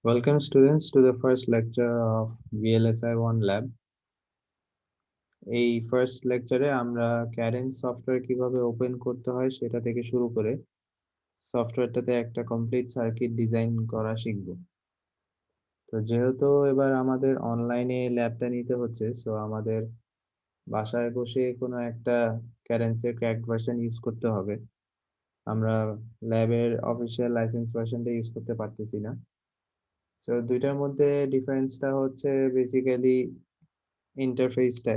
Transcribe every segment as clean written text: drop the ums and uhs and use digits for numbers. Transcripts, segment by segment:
Welcome students to the first lecture of VLSI 1 lab. এই first লেকচারে আমরা ক্যারেন্স software কিভাবে ওপেন করতে হয় সেটা থেকে শুরু করে সফটওয়্যারটাতে একটা কমপ্লিট সার্কিট ডিজাইন করা শিখব। তো যেহেতু এবার আমাদের অনলাইনে ল্যাবটা নিতে হচ্ছে, সো আমাদের বাসায় বসে কোনো একটা ক্যারেন্সের ক্র্যাকড ভার্সন ইউজ করতে হবে। আমরা ল্যাবের অফিসিয়াল লাইসেন্স ভার্সনটা ইউজ করতে পারতেছি না। সো দুইটার মধ্যে ডিফারেন্সটা হচ্ছে বেসিক্যালি ইন্টারফেসটা,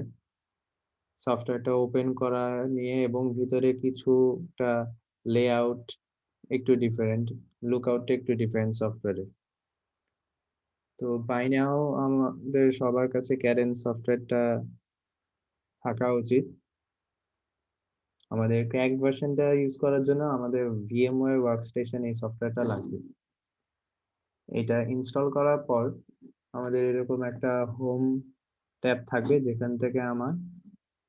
সফটওয়্যারটা ওপেন করা নিয়ে এবং ভিতরে কিছুটা লেআউট একটু ডিফারেন্ট, লুকআউটটা একটু ডিফারেন্ট সফটওয়্যারে। তো বাই নাও আমাদের সবার কাছে ক্যারেন সফটওয়্যারটা থাকা উচিত। আমাদের ক্র্যাক ভার্সনটা ইউজ করার জন্য আমাদের ভিএমওয়্যার ওয়ার্কস্টেশন এই সফটওয়্যারটা লাগবে। এটা ইনস্টল করার পর আমাদের এরকম একটা হোম ট্যাব থাকবে, যেখান থেকে আমার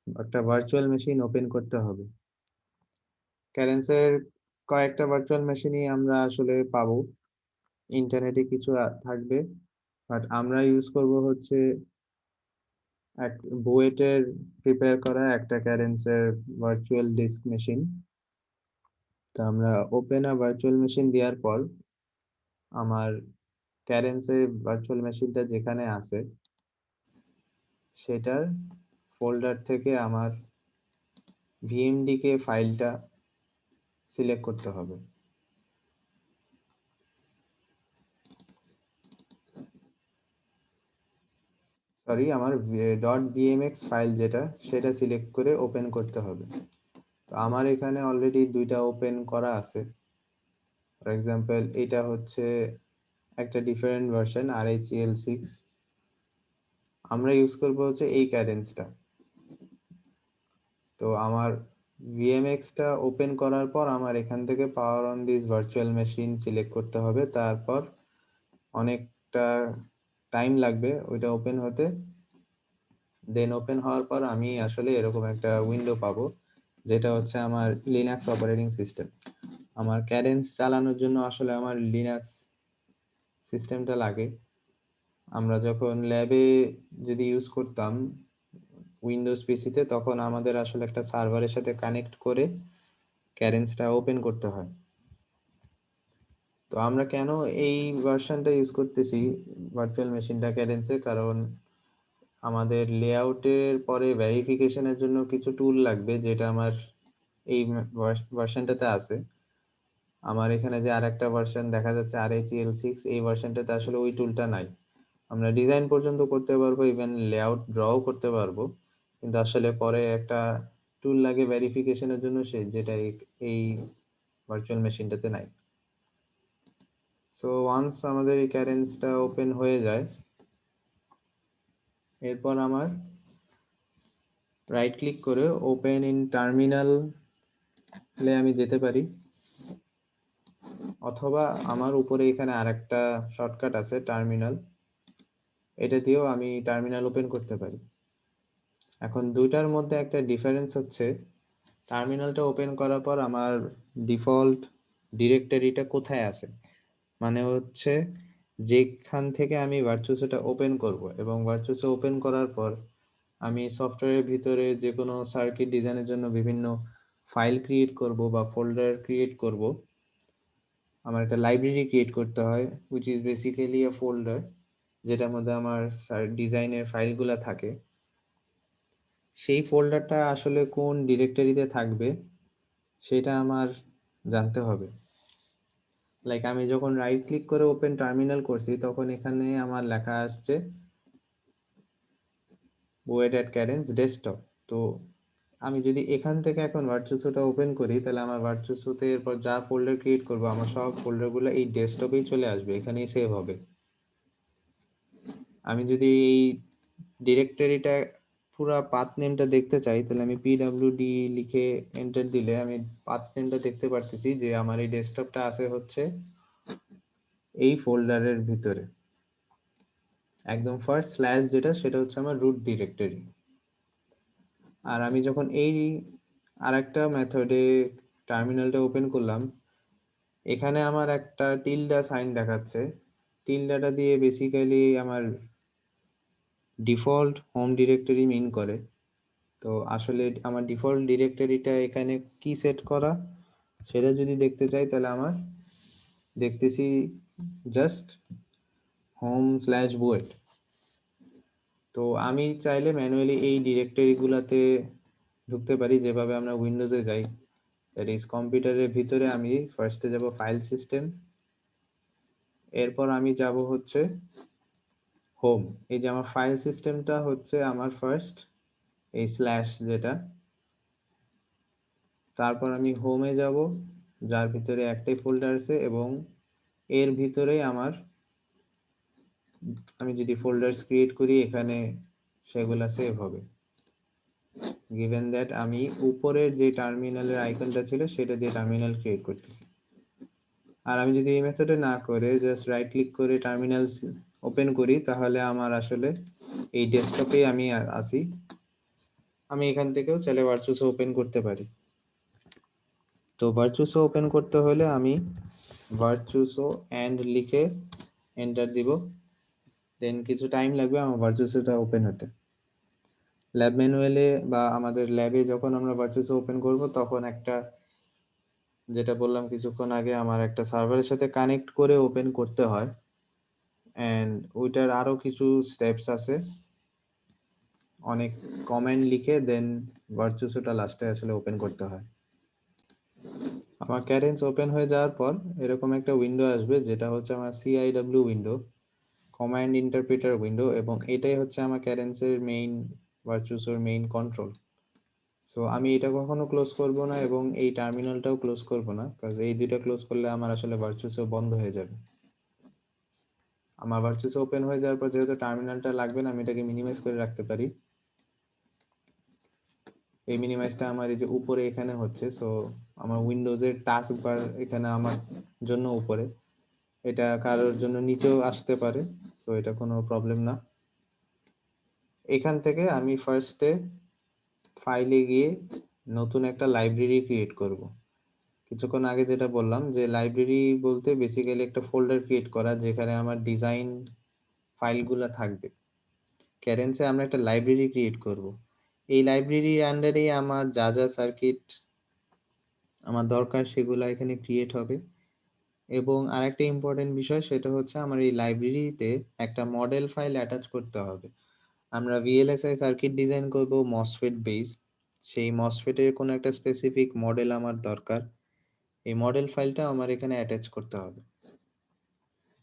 একটা ভার্চুয়াল মেশিন ওপেন করতে হবে। ক্যারেন্সের কয়েকটা ভার্চুয়াল মেশিনই আমরা আসলে পাবো, ইন্টারনেটে কিছু থাকবে, বাট আমরা ইউজ করব হচ্ছে এক বুয়েটের প্রিপেয়ার করা একটা ক্যারেন্সের ভার্চুয়াল ডিস্ক মেশিন। তো আমরা ওপেন আ ভার্চুয়াল মেশিন দেওয়ার পর আমার ক্যারেন্সের ভার্চুয়াল মেশিনটা যেখানে আছে সেটার ফোল্ডার থেকে আমার ভিএমডিকে ফাইলটা সিলেক্ট করতে হবে। সরি, আমার .vmx ফাইল যেটা সেটা সিলেক্ট করে ওপেন করতে হবে। তো আমার এখানে অলরেডি দুইটা ওপেন করা আছে। ফর এক্সাম্পল এটা হচ্ছে একটা ডিফারেন্ট ভার্সন RHEL6। আমরা ইউজ করব হচ্ছে এই ক্যাডেন্সটা। তো আমার ভিএমএক্সটা ওপেন করার পর আমার এখান থেকে power on this virtual machine select করতে হবে। তারপর অনেকটা টাইম লাগবে ওইটা ওপেন হতে। দেন ওপেন হওয়ার পর আমি আসলে এরকম একটা উইন্ডো পাবো, যেটা হচ্ছে আমার লিনাক্স অপারেটিং সিস্টেম। আমার ক্যাডেন্স চালানোর জন্য আসলে আমার লিনাক্স সিস্টেমটা লাগে। আমরা যখন ল্যাবে যদি ইউজ করতাম উইন্ডোজ পিসিতে, তখন আমাদের আসলে একটা সার্ভারের সাথে কানেক্ট করে ক্যাডেন্সটা ওপেন করতে হয়। তো আমরা কেন এই ভার্সনটা ইউজ করতেছি ভার্চুয়াল মেশিনটা ক্যাডেন্সে, কারণ আমাদের লেআউটের পরে ভেরিফিকেশনের জন্য কিছু টুল লাগবে, যেটা আমার এই ভার্সনটাতে আছে। আমার এখানে যে আরেকটা ভার্সন দেখা যাচ্ছে RHEL6, এই ভার্সনটাতে আসলে ওই টুলটা নাই। আমরা ডিজাইন পর্যন্ত করতে পারবো, ইভেন লেআউট ড্রও করতে পারবো, কিন্তু আসলে পরে একটা টুল লাগে ভেরিফিকেশনের জন্য, যেটা এই ভার্চুয়াল মেশিনটাতে নাই। সো ওয়ান্স আমাদের এই ক্যারেন্সটা ওপেন হয়ে যায়, এরপর আমার রাইট ক্লিক করে ওপেন ইন টার্মিনালে আমি যেতে পারি, অথবা আমার উপরে এখানে আরেকটা শর্টকাট আছে টার্মিনাল, এটা দিয়েও আমি টার্মিনাল ওপেন করতে পারি। এখন দুইটার মধ্যে একটা ডিফারেন্স হচ্ছে, টার্মিনালটা ওপেন করার পর আমার ডিফল্ট ডিরেক্টরিটা কোথায় আছে, মানে হচ্ছে যেখান থেকে আমি ভার্চুয়াসটা ওপেন করব, এবং ভার্চুয়াস ওপেন করার পর আমি সফটওয়্যারের ভিতরে যে কোনো সার্কিট ডিজাইনের জন্য বিভিন্ন ফাইল ক্রিয়েট করব বা ফোল্ডার ক্রিয়েট করব, আমার একটা লাইব্রেরি ক্রিয়েট করতে হয়, which is basically a folder, যেটার মধ্যে আমার ডিজাইনের ফাইলগুলো থাকে। সেই ফোল্ডারটা আসলে কোন ডিরেক্টরিতে থাকবে সেটা আমার জানতে হবে। লাইক আমি যখন রাইট ক্লিক করে ওপেন টার্মিনাল করছি, তখন এখানে আমার লেখা আসছে বুয়েট অ্যাট ক্যাডেন্স ডেস্কটপ। তো আমি যদি এখান থেকে এখন ভার্চুয়াসোটা ওপেন করি, তাহলে আমার ভার্চুয়াসোতে এরপর যা ফোল্ডার ক্রিয়েট করবো, আমার সব ফোল্ডারগুলো এই ডেস্কটপেই চলে আসবে, এখানেই সেভ হবে। আমি যদি এই ডিরেক্টরিটা পুরো পাথ নেমটা দেখতে চাই, তাহলে আমি PWD লিখে এন্টার দিলে আমি পাথ নেমটা দেখতে পারতেছি যে আমার এই ডেস্কটপটা আছে হচ্ছে এই ফোল্ডারের ভিতরে। একদম ফার্স্ট স্ল্যাশ যেটা, সেটা হচ্ছে আমার রুট ডিরেক্টরি। আর আমি যখন এই আরেকটা মেথডে টার্মিনালটা ওপেন করলাম, এখানে আমার একটা টিল্ডা সাইন দেখাচ্ছে, টিল্ডাটা দিয়ে বেসিক্যালি আমার ডিফল্ট হোম ডিরেক্টরি মিন করে। তো আসলে আমার ডিফল্ট ডিরেক্টরিটা এখানে কি সেট করা সেটা যদি দেখতে চাই তাহলে আমার দেখতেছি জাস্ট home/buet। তো আমি চাইলে ম্যানুয়ালি এই ডিরেক্টরিগুলোতে ঢুকতে পারি যেভাবে আমরা উইন্ডোজে যাই। দ্যাট ইজ কম্পিউটারের ভিতরে আমি ফার্স্টে যাব ফাইল সিস্টেম, এরপর আমি যাব হচ্ছে হোম। এই যে আমার ফাইল সিস্টেমটা হচ্ছে আমার ফার্স্ট এই স্ল্যাশ যেটা, তারপর আমি হোমে যাব যার ভিতরে একটাই ফোল্ডার আছে এবং এর ভিতরেই আমার আমি যদি ফোল্ডারস ক্রিয়েট করি এখানে সেগুলা সেভ হবে, গিভেন দ্যাট আমি উপরের যে টার্মিনালের আইকনটা ছিল সেটা দিয়ে টার্মিনাল ক্রিয়েট করতেছি। আর আমি যদি এই মেথডে না করে জাস্ট রাইট ক্লিক করে টার্মিনাল ওপেন করি তাহলে আমার আসলে এই ডেস্কটপে আমি আসি। আমি এখান থেকেও চাইলে ভার্চুসো ওপেন করতে পারি। তো ভার্চুসো ওপেন করতে হলে আমি ভার্চুসো এন্ড লিখে এন্টার দিব, দেন কিছু টাইম লাগবে আমার ভার্চুসোটা ওপেন হতে। ল্যাব ম্যানুয়ালে বা আমাদের ল্যাবে যখন আমরা ভার্চুসো ওপেন করব তখন একটা, যেটা বললাম কিছুক্ষণ আগে, আমার একটা সার্ভারের সাথে কানেক্ট করে ওপেন করতে হয় এন্ড ওইটার আরো কিছু স্টেপস আছে, অনেক কমেন্ট লিখে দেন ভার্চুসোটা লাস্টে আসলে ওপেন করতে হয়। আমার ক্যাডেন্স ওপেন হয়ে যাওয়ার পর এরকম একটা উইন্ডো আসবে যেটা হচ্ছে আমার CIW window, command interpreter window, এবং এটাই হচ্ছে আমার ক্যাডেন্সের মেইন ভার্চুসোর মেইন কন্ট্রোল। সো আমি এটা কখনো ক্লোজ করব না এবং এই টার্মিনালটাও ক্লোজ করব না, কারণ এই দুইটা ক্লোজ করলে আমার আসলে ভার্চুসো বন্ধ হয়ে যাবে। আমার ভার্চুসো ওপেন হয়ে যাওয়ার পর যেহেতু টার্মিনালটা লাগবে না, আমি এটাকে মিনিমাইজ করে রাখতে পারি। এই মিনিমাইজটা আমার এই যে উপরে এখানে হচ্ছে, সো আমার উইন্ডোজের টাস্ক বার এখানে আমার জন্য উপরে, এটা কারোর জন্য নিচেও আসতে পারে, সো এটা কোনো প্রবলেম না। এখান থেকে আমি ফার্স্টে ফাইলে গিয়ে নতুন একটা লাইব্রেরি ক্রিয়েট করব। কিছুক্ষণ আগে যেটা বললাম যে লাইব্রেরি বলতে বেসিক্যালি একটা ফোল্ডার ক্রিয়েট করা যেখানে আমার ডিজাইন ফাইলগুলো থাকবে। ক্যাডেন্সে আমরা একটা লাইব্রেরি ক্রিয়েট করব। এই লাইব্রেরির আন্ডারে আমার যা যা সার্কিট আমার দরকার সেগুলো এখানে ক্রিয়েট হবে। এবং আরেকটা ইম্পর্টেন্ট বিষয় সেটা হচ্ছে আমার এই লাইব্রেরিতে একটা মডেল ফাইল অ্যাটাচ করতে হবে। আমরা VLSI সার্কিট ডিজাইন করব মসফেট বেস, সেই মসফেটের কোনো একটা স্পেসিফিক মডেল আমার দরকার, এই মডেল ফাইলটা আমার এখানে অ্যাটাচ করতে হবে।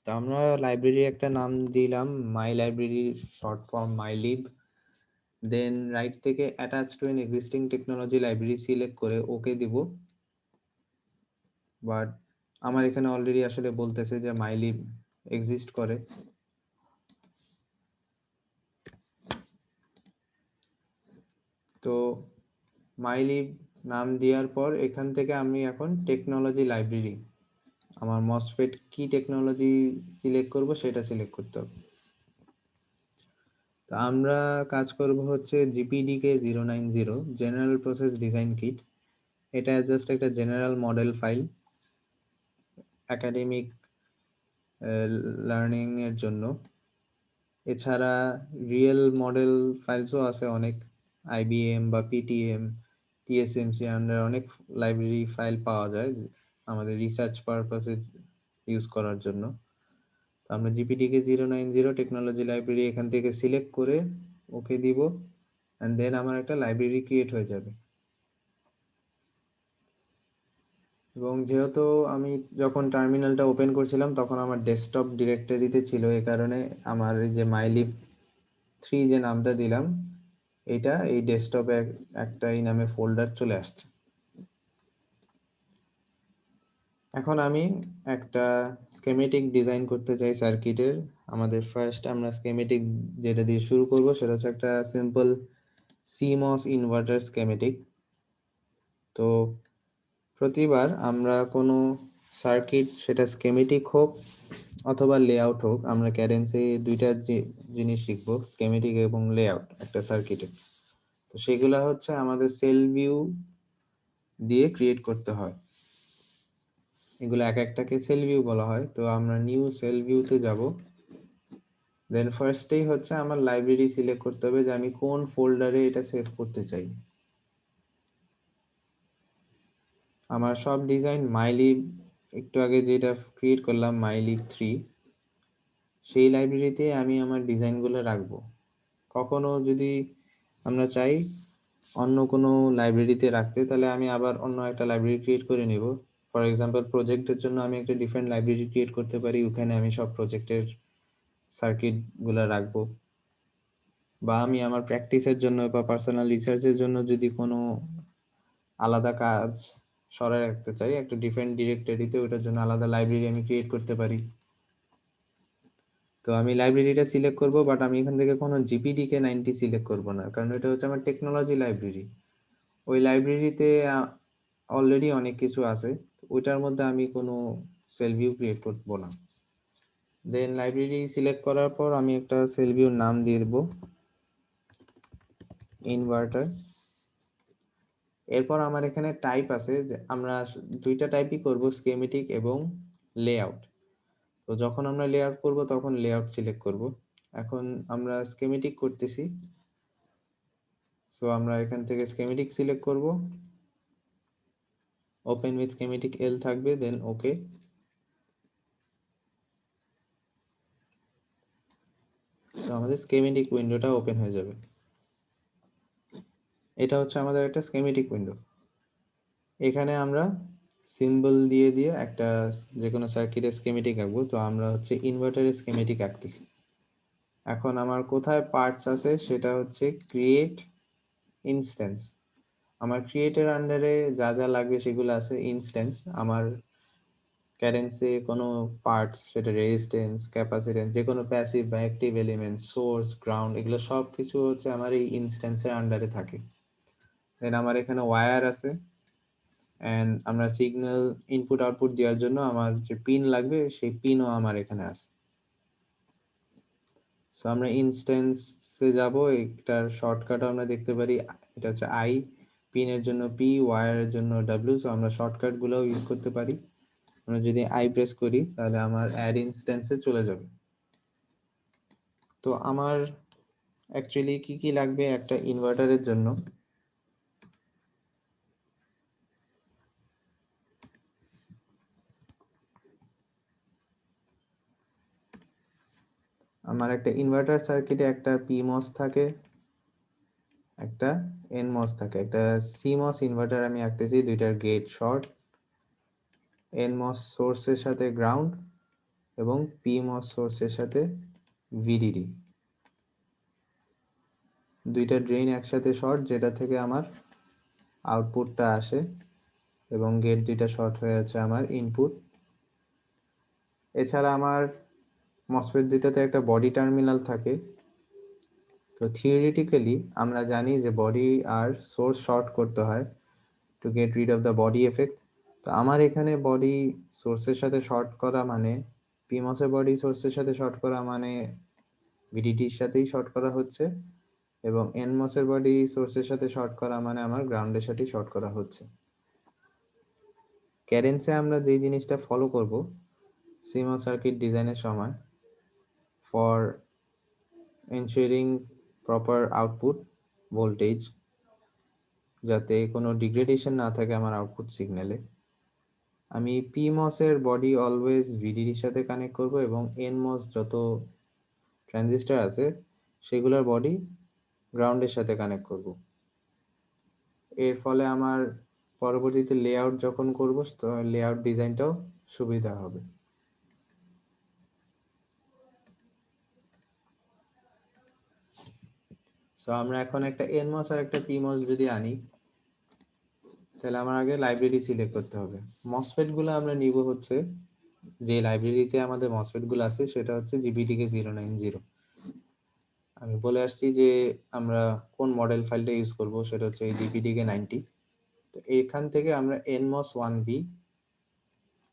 তো আমরা লাইব্রেরি একটা নাম দিলাম মাই লাইব্রেরি, শর্ট ফর্ম মাইলিব। দেন রাইট থেকে attach to N existing technology library select করে ওকে দিব। বাট আমার এখানে অলরেডি আসলে বলতেছে যে মাইলিব এক্সিস্ট করে। তো মাইলিব নাম দেওয়ার পর এখান থেকে আমি এখন টেকনোলজি লাইব্রেরি আমার মসফেট কি টেকনোলজি সিলেক্ট করব সেটা সিলেক্ট করতে হবে। তো আমরা কাজ করব হচ্ছে GPDK090 general process design kit. এটা জাস্ট একটা general model file academic learning এর জন্য। এছাড়া রিয়েল মডেল ফাইলসও আছে অনেক, IBM বা PTM TSMC আন্ডার অনেক লাইব্রেরি ফাইল পাওয়া যায় আমাদের রিসার্চ পারপাসে ইউজ করার জন্য। তো আমরা GPDK090 টেকনোলজি লাইব্রেরি এখান থেকে সিলেক্ট করে ওকে দিব এন্ড দেন আমার একটা লাইব্রেরি ক্রিয়েট হয়ে যাবে। এবং যেহেতু আমি যখন টার্মিনালটা ওপেন করছিলাম তখন আমার ডেস্কটপ ডিরেক্টরিতে ছিল, এই কারণে আমার এই যে mylib3 যে নামটা দিলাম এটা এই ডেস্কটপে একটা এই নামে ফোল্ডার চলে আসছে। এখন আমি একটা স্কেমেটিক ডিজাইন করতে চাই সার্কিটের। আমাদের ফার্স্ট আমরা স্কেমেটিক যেটা দিয়ে শুরু করব সেটা হচ্ছে একটা সিম্পল CMOS ইনভার্টার স্কেমেটিক। তো প্রতিবার আমরা কোনো সার্কিট সেটা স্কেমেটিক হোক অথবা লেআউট হোক, আমরা ক্যাডেন্সে দুইটা জিনিস শিখবো, স্কেমেটিক এবং লেআউট একটা সার্কিটে। তো সেগুলা হচ্ছে আমাদের সেল ভিউ দিয়ে ক্রিয়েট করতে হয়। এগুলো এক একটাকে সেল ভিউ বলা হয়। তো আমরা নিউ সেল ভিউতে যাব। দেন ফার্স্টেই হচ্ছে আমার লাইব্রেরি সিলেক্ট করতে হবে যে আমি কোন ফোল্ডারে এটা সেভ করতে চাই। আমার সব ডিজাইন মাইলিব, একটু আগে যেটা ক্রিয়েট করলাম মাইলিব 3, সেই লাইব্রেরিতে আমি আমার ডিজাইনগুলো রাখবো। কখনো যদি আমরা চাই অন্য কোনো লাইব্রেরিতে রাখতে, তাহলে আমি আবার অন্য একটা লাইব্রেরি ক্রিয়েট করে নিব। ফর এক্সাম্পল প্রজেক্টের জন্য আমি একটা ডিফারেন্ট লাইব্রেরি ক্রিয়েট করতে পারি, ওখানে আমি সব প্রজেক্টের সার্কিটগুলো রাখবো। বা আমি আমার প্র্যাকটিসের জন্য বা পার্সোনাল রিসার্চের জন্য যদি কোনো আলাদা কাজ সরাই রাখতে চাই একটা ডিফারেন্ট ডিরেক্টরিতে, ওটার জন্য আলাদা লাইব্রেরি আমি ক্রিয়েট করতে পারি। তো আমি লাইব্রেরিটা সিলেক্ট করব, বাট আমি এখান থেকে কোনো জিপিডিকে 90 সিলেক্ট করব না, কারণ এটা হচ্ছে আমার টেকনোলজি লাইব্রেরি। ওই লাইব্রেরিতে অলরেডি অনেক কিছু আছে, ওইটার মধ্যে আমি কোনো সেল ভিউ ক্রিয়েট করব না। দেন লাইব্রেরি সিলেক্ট করার পর আমি একটা সেল ভিউর নাম দিয়ে দেব ইনভার্টার। এরপর আমার এখানে টাইপ আছে, যে আমরা দুইটা টাইপই করব, স্কেমেটিক এবং লেআউট। তো যখন আমরা লেআউট করব তখন লেআউট সিলেক্ট করব। এখন আমরা স্কেমেটিক করতেছি, সো আমরা এখান থেকে স্কেমেটিক সিলেক্ট করব, ওপেন উইথ স্কেমেটিক এল থাকবে, দেন ওকে। সো আমাদের স্কেমেটিক উইন্ডোটা ওপেন হয়ে যাবে। এটা হচ্ছে আমাদের একটা স্কেমেটিক উইন্ডো। এখানে আমরা সিম্বল দিয়ে দিয়ে একটা যে কোনো সার্কিটের স্কেমেটিক আঁকবো। তো আমরা হচ্ছে ইনভার্টারের স্কেমেটিক আঁকতেছি। এখন আমার কোথায় পার্টস আছে সেটা হচ্ছে ক্রিয়েট ইনস্ট্যান্স। আমার ক্রিয়েটের আন্ডারে যা যা লাগবে সেগুলো আছে ইনস্ট্যান্স। আমার ক্যারেন্সে কোনো পার্টস, সেটা রেজিস্ট্যান্স, ক্যাপাসিট্যান্স, যে কোনো প্যাসিভ বা অ্যাক্টিভ এলিমেন্ট, সোর্স, গ্রাউন্ড, এগুলো সব কিছু হচ্ছে আমার এই ইনস্ট্যান্সের আন্ডারে থাকে। দেন আমার এখানে ওয়্যার আছে, অ্যান্ড আমরা সিগন্যাল ইনপুট আউটপুট দেওয়ার জন্য আমার যে পিন লাগবে সেই পিনও আমার এখানে আছে। সো আমরা ইনস্ট্যান্সে যাব, এটার শর্টকাট আমরা দেখতে পারি, এটা হচ্ছে আই, পিনের জন্য পি, ওয়্যারের জন্য ডাব্লিউ। সো আমরা শর্টকাট গুলোও ইউজ করতে পারি। আমরা যদি আই প্রেস করি তাহলে আমার অ্যাড ইনস্ট্যান্সে চলে যাবে। তো আমার অ্যাকচুয়ালি কি কি লাগবে একটা ইনভার্টারের জন্য, আমার একটা ইনভার্টার সার্কিটে একটা পিমস থাকে, একটা এনমস থাকে, একটা সিমস ইনভার্টার আমি আঁকতেছি, দুইটার গেট শর্ট, এনমস সোর্সের সাথে গ্রাউন্ড এবং পিমস সোর্সের সাথে ভিডিডি। দুইটা ড্রেন একসাথে শর্ট, যেটা থেকে আমার আউটপুটটা আসে, এবং গেট দুইটা শর্ট হয়ে আছে আমার ইনপুট। এছাড়া আমার মসফেট দুইটাতে একটা বডি টার্মিনাল থাকে। তো থিওরিটিক্যালি আমরা জানি যে বডি আর সোর্স শর্ট করতে হয় to get rid of the body effect. তো আমার এখানে বডি সোর্সের সাথে শর্ট করা মানে, পিমসের বডি সোর্সের সাথে শর্ট করা মানে ভিডিডির সাথেই শর্ট করা হচ্ছে, এবং এনমসের বডি সোর্সের সাথে শর্ট করা মানে আমার গ্রাউন্ডের সাথেই শর্ট করা হচ্ছে। ক্যারেন্সে আমরা যেই জিনিসটা ফলো করব সিমস সার্কিট ডিজাইনের সময়, for ensuring proper output voltage, যাতে কোনো ডিগ্রেডেশন না থাকে আমার আউটপুট সিগন্যালে, আমি পিমস এর বডি অলওয়েজ ভিডিডির সাথে কানেক্ট করব, এবং এনমস যত ট্রানজিস্টর আছে সেগুলোর বডি গ্রাউন্ডের সাথে কানেক্ট করব। এর ফলে আমার পরবর্তীতে লেআউট যখন করব তো লেআউট ডিজাইনটাও সুবিধা হবে। সো আমরা এখন একটা এনমস আর একটা পিমস যদি আনি, তাহলে আমার আগে লাইব্রেরি সিলেক্ট করতে হবে। মসফেট গুলো আমরা নিব হচ্ছে, যে লাইব্রেরিতে আমাদের মসফেট গুলো আছে সেটা হচ্ছে জিপিডিকে 090। আমি বলে আসছি যে আমরা কোন মডেল ফাইলটা ইউজ করব, সেটা হচ্ছে এই জিপিডিকে 90। তো এখান থেকে আমরা এনমস 1B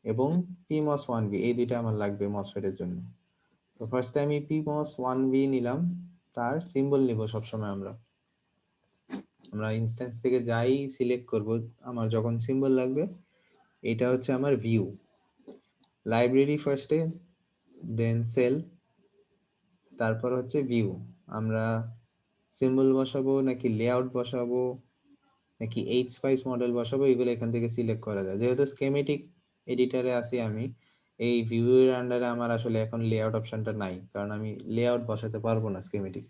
এবং পিমস 1B এই দুইটা আমার লাগবে মসফেটের জন্য। তো ফার্স্টে আমি পিমস 1B নিলাম, তার সিম্বল নিব সবসময়। আমরা ইনস্ট্যান্স থেকে যাই সিলেক্ট করব, আমার যখন সিম্বল লাগবে, এটা হচ্ছে আমার ভিউ। লাইব্রেরি ফার্স্টে, দেন সেল, তারপর হচ্ছে ভিউ। আমরা সিম্বল বসাবো নাকি লেআউট বসাবো নাকি এইচ স্পাইস মডেল বসাবো, এগুলো এখান থেকে সিলেক্ট করা যায়। যেহেতু স্কেমেটিক এডিটরে আছি আমি, এই ভিউ এর আন্ডারে আমার আসলে এখন লেআউট অপশনটা নাই, কারণ আমি লেআউট বসাতে পারবো না স্কেমেটিক।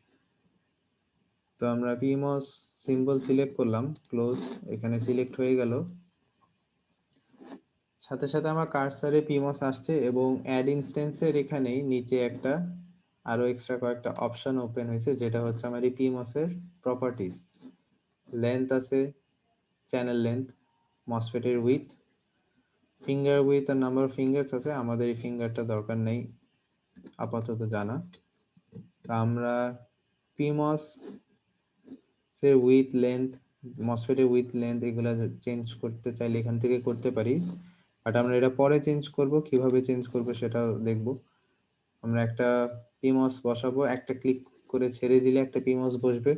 তো আমরা পিমস সিম্বল সিলেক্ট করলাম, ক্লোজ, এখানে সিলেক্ট হয়ে গেল। সাথে সাথে আমার কার্সারে পিমস আসছে এবং অ্যাড ইনস্ট্যান্সের এখানেই নিচে একটা আরো এক্সট্রা কয়েকটা অপশন ওপেন হয়েছে, যেটা হচ্ছে আমার এই পিমসের প্রপার্টিজ। লেন্থ আছে, চ্যানেল লেন্থ, মসফেটের উইথ, ফিঙ্গার উইথ আর নাম্বার অফ ফিঙ্গার্স আছে। আমাদের এই ফিঙ্গারটা দরকার নেই আপাতত জানা। আমরা পিমস এর উইথ, লেন্থ, মসফেটের উইথ, লেন্থ এগুলা চেঞ্জ করতে চাইলে এখান থেকে করতে পারি, বাট আমরা এটা পরে চেঞ্জ করব। কিভাবে চেঞ্জ করব সেটাও দেখব। আমরা একটা পিমস বসাবো, একটা ক্লিক করে ছেড়ে দিলে একটা পিমস বসবে।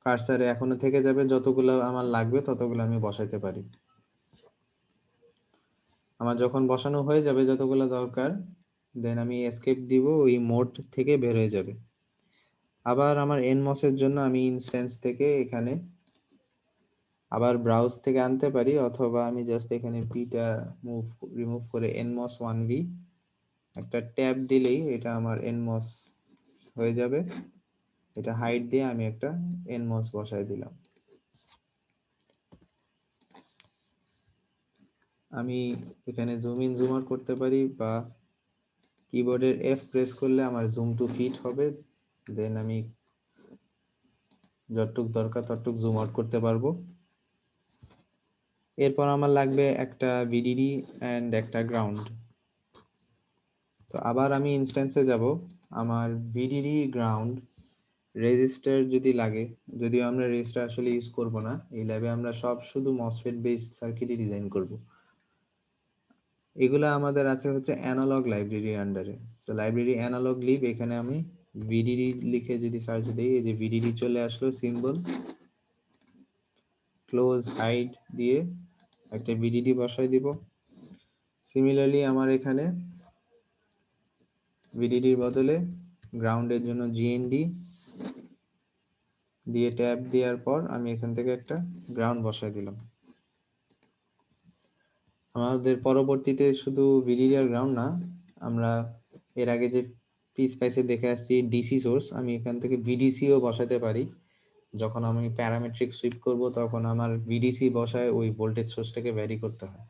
কার্সারে এখনো থেকে যাবে, যতগুলো আমার লাগবে ততগুলো আমি বসাইতে পারি। আমার যখন বসানো হয়ে যাবে যতগুলো দরকার, দেন আমি এসকেপ দিব, ওই মোড থেকে বের হয়ে যাবে। আবার আমার এনমস এর জন্য আমি ইনস্ট্যান্স থেকে এখানে আবার ব্রাউজ থেকে আনতে পারি, অথবা আমি জাস্ট এখানে পিটা রিমুভ করে এনমস 1v একটা ট্যাব দিলেই এটা আমার এনমস হয়ে যাবে। এটা হাইড দিয়ে আমি একটা এনমস বসাই দিলাম। আমি এখানে জুম ইন জুম আউট করতে পারি, বা কিবোর্ডের এফ প্রেস করলে আমার জুম টু ফিট হবে, দেন আমি যতটুক দরকার ততটুক জুম আউট করতে পারবো। এরপর আমার লাগবে একটা ভিডিডি এন্ড একটা গ্রাউন্ড। তো আবার আমি ইনস্ট্যান্সে যাব, আমার ভিডিডি গ্রাউন্ড রেজিস্টার যদি লাগে, যদিও আমরা রেজিস্টার আসলে ইউজ করব না এই ল্যাবে, আমরা সব শুধু মসফেট বেসড সার্কিটই ডিজাইন করব। এগুলা আমাদের আছে হচ্ছে অ্যানালগ লাইব্রেরি আন্ডারে। সো লাইব্রেরি অ্যানালগ লিব, এখানে আমি ভিডিডি লিখে যদি সার্চ দিই, এই যে ভিডিডি চলে আসলো, সিম্বল, ক্লোজ, হাইড দিয়ে একটা ভিডিডি বসাই দিব। সিমিলারলি আমার এখানে ভিডিডির বদলে গ্রাউন্ডের জন্য জিএনডি দিয়ে ট্যাব দেওয়ার পর আমি এখান থেকে একটা গ্রাউন্ড বসাই দিলাম। আমাদের পরবর্তীতে শুধু ভিডিডি আর গ্রাউন্ড না, আমরা এর আগে যে পিস্পাইসে দেখে আসছি ডিসি সোর্স, আমি এখান থেকে ভিডিসিও বসাতে পারি। যখন আমি প্যারামেট্রিক সুইপ করব তখন আমার ভিডিসি বসায় ওই ভোল্টেজ সোর্সটাকে ভ্যারি করতে হয়।